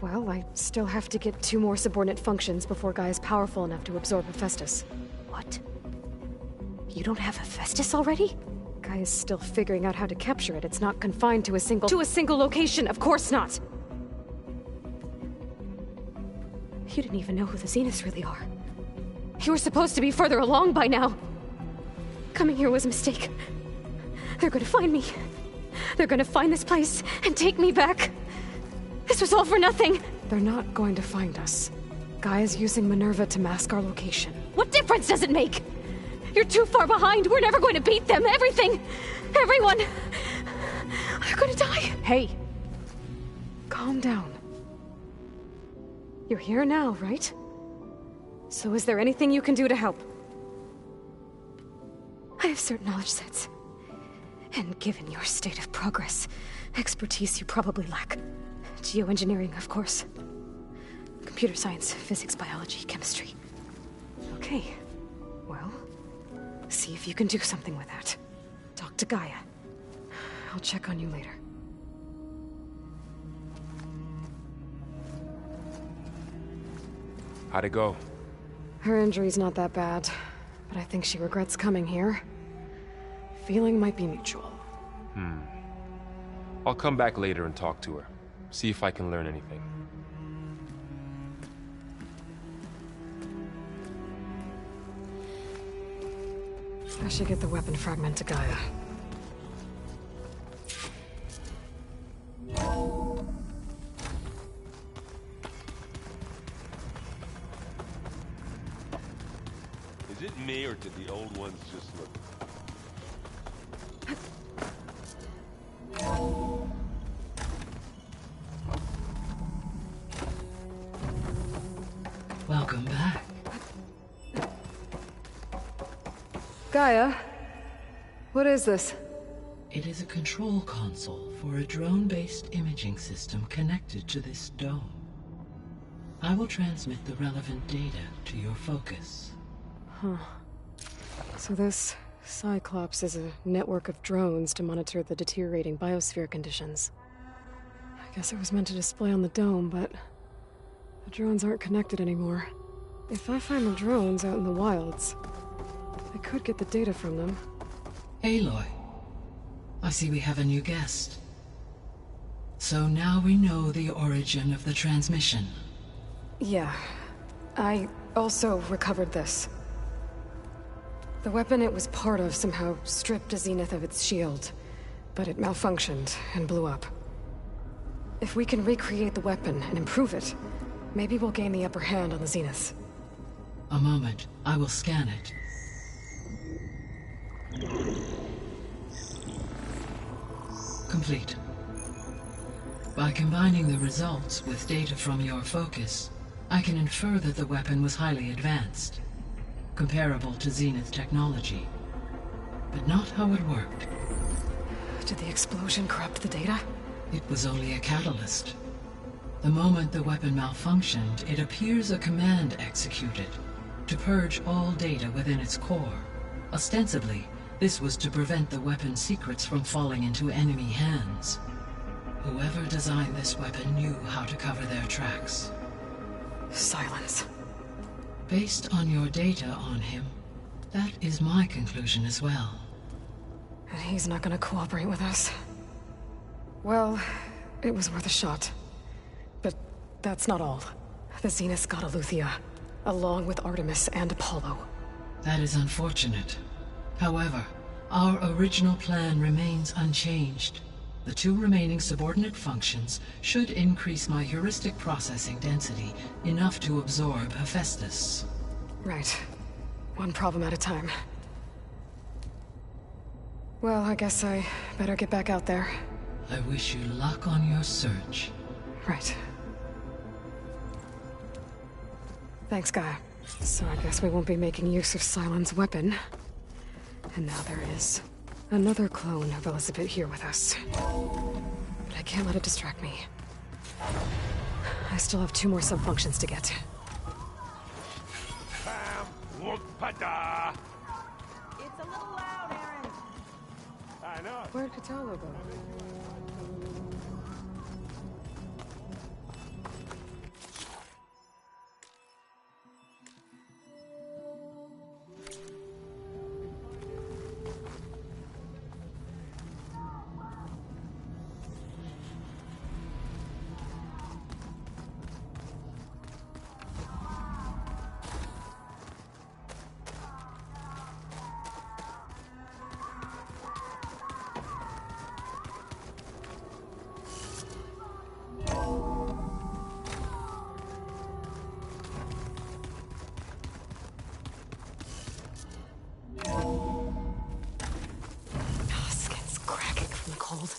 Well, I still have to get 2 more subordinate functions before Gaia's powerful enough to absorb Hephaestus. What? You don't have Hephaestus already? Gaia's still figuring out how to capture it. It's not confined to a single location, of course not! You didn't even know who the Zeniths really are. You were supposed to be further along by now. Coming here was a mistake. They're gonna find me. They're gonna find this place and take me back. This was all for nothing. They're not going to find us. Gaia's using Minerva to mask our location. What difference does it make? You're too far behind. We're never going to beat them. Everything. Everyone. They're gonna die. Hey. Calm down. You're here now, right? So is there anything you can do to help? I have certain knowledge sets. And given your state of progress, expertise you probably lack. Geoengineering, of course. Computer science, physics, biology, chemistry. Okay. Well, see if you can do something with that. Talk to Gaia. I'll check on you later. How'd it go? Her injury's not that bad, but I think she regrets coming here. Feeling might be mutual. I'll come back later and talk to her. See if I can learn anything. I should get the weapon fragment to Gaia. Is it me, or did the old ones just look... Welcome back. Gaia? What is this? It is a control console for a drone-based imaging system connected to this dome. I will transmit the relevant data to your focus. Huh. So this Cyclops is a network of drones to monitor the deteriorating biosphere conditions. I guess it was meant to display on the dome, but the drones aren't connected anymore. If I find the drones out in the wilds, I could get the data from them. Aloy, I see we have a new guest. So now we know the origin of the transmission. Yeah. I also recovered this. The weapon it was part of somehow stripped a Zenith of its shield, but it malfunctioned and blew up. If we can recreate the weapon and improve it, maybe we'll gain the upper hand on the Zeniths. A moment, I will scan it. Complete. By combining the results with data from your focus, I can infer that the weapon was highly advanced, comparable to Zenith technology, but not how it worked. Did the explosion corrupt the data? It was only a catalyst. The moment the weapon malfunctioned, it appears a command executed to purge all data within its core. Ostensibly, this was to prevent the weapon's secrets from falling into enemy hands. Whoever designed this weapon knew how to cover their tracks. Silence. Based on your data on him, that is my conclusion as well. And he's not gonna cooperate with us. Well, it was worth a shot. But that's not all. The Zeniths got Eleuthia, along with Artemis and Apollo. That is unfortunate. However, our original plan remains unchanged. The 2 remaining subordinate functions should increase my heuristic processing density enough to absorb Hephaestus. Right. One problem at a time. Well, I guess I better get back out there. I wish you luck on your search. Right. Thanks, Gaia. So I guess we won't be making use of Cylon's weapon. And now there is another clone of Elizabeth here with us. But I can't let it distract me. I still have 2 more sub-functions to get. Look, pada! It's a little loud, Aaron. not? Where'd Kotallo go? Skin's cracking from the cold.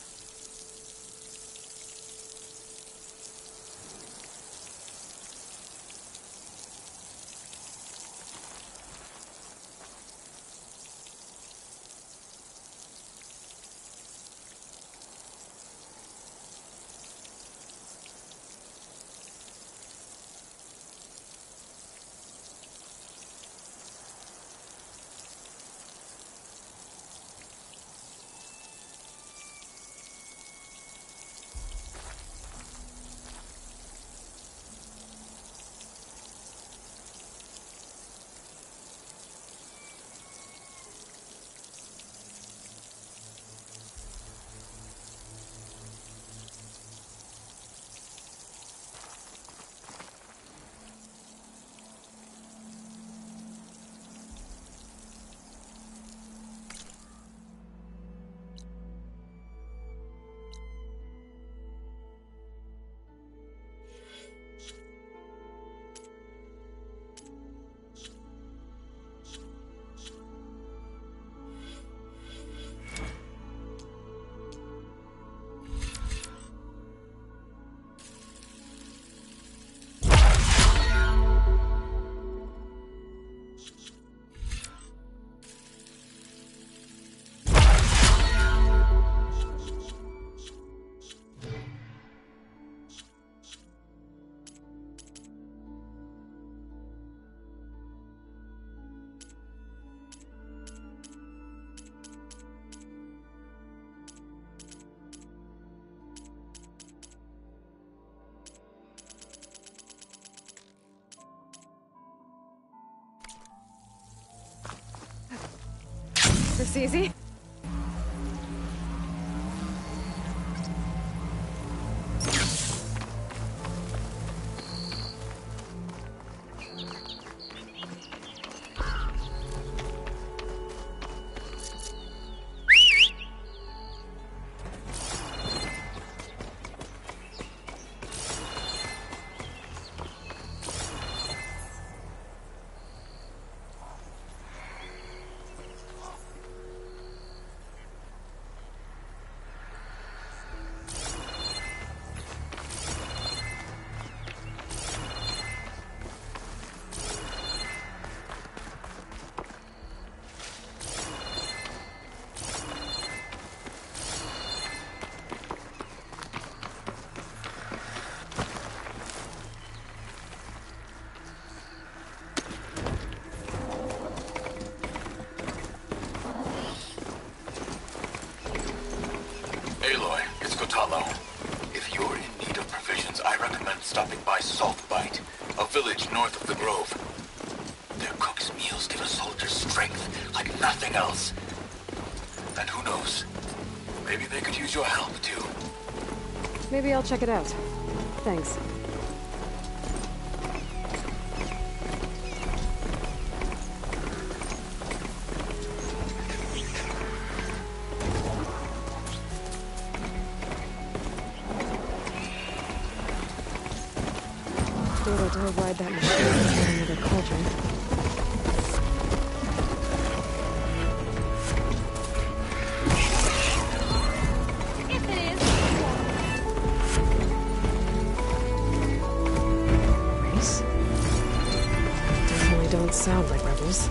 This easy? Aloy, it's Kotallo. If you're in need of provisions, I recommend stopping by Saltbite, a village north of the Grove. Their cook's meals give a soldier strength like nothing else. And who knows, maybe they could use your help too. Maybe I'll check it out. Thanks. Able to override that machine in another cauldron. If it is. Race? Definitely don't sound like rebels.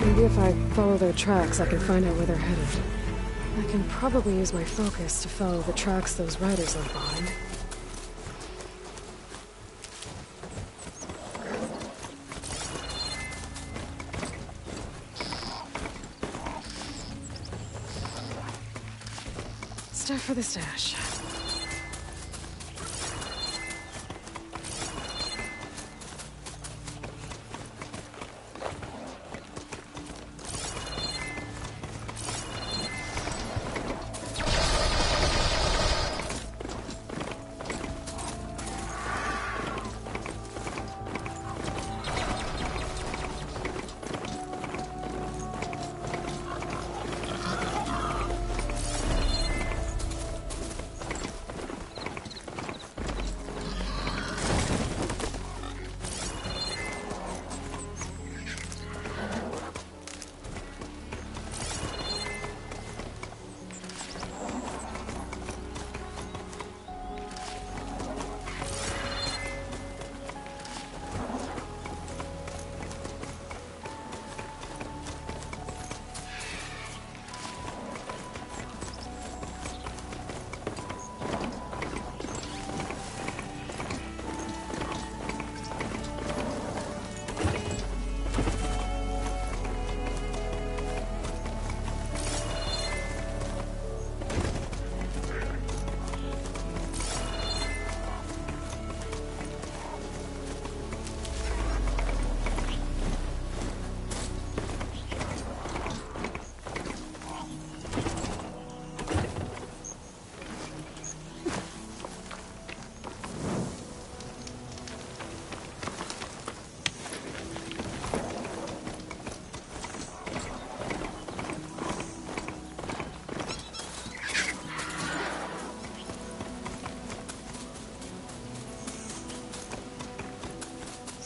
Maybe if I follow their tracks, I can find out where they're headed. I can probably use my focus to follow the tracks those riders left behind. stuff for the stash.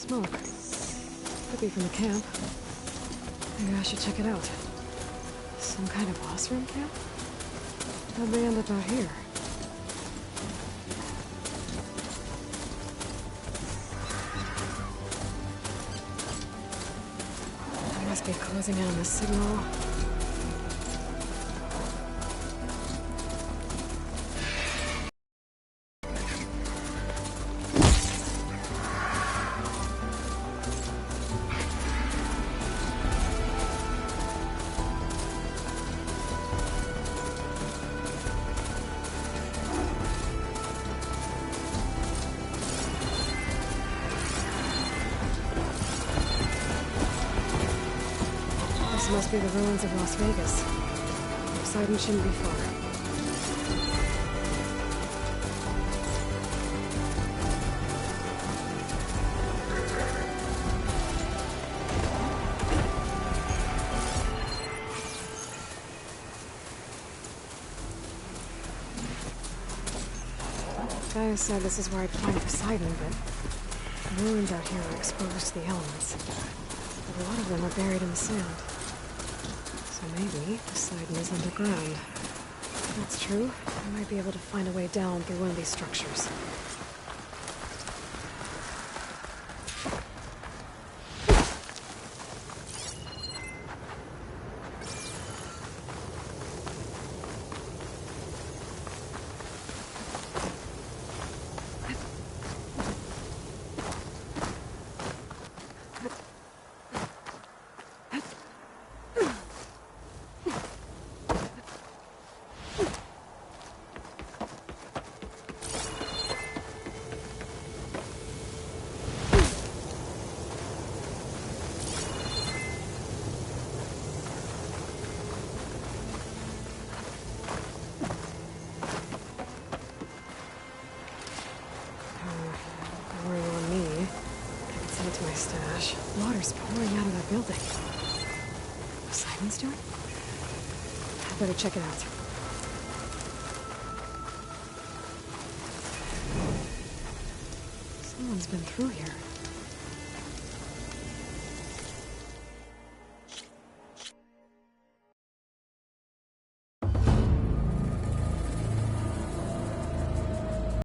Smoke. Could be from the camp. Maybe I should check it out. Some kind of boss room camp? How'd they end up out here? They must be closing in on the signal. This must be the ruins of Las Vegas. Poseidon shouldn't be far. Gaia said this is where I'd find Poseidon, but the ruins out here are exposed to the elements. But a lot of them are buried in the sand. So maybe Poseidon is underground. If that's true, I might be able to find a way down through one of these structures. To my stash. Water's pouring out of that building. Poseidon's doing? I better check it out. Someone's been through here.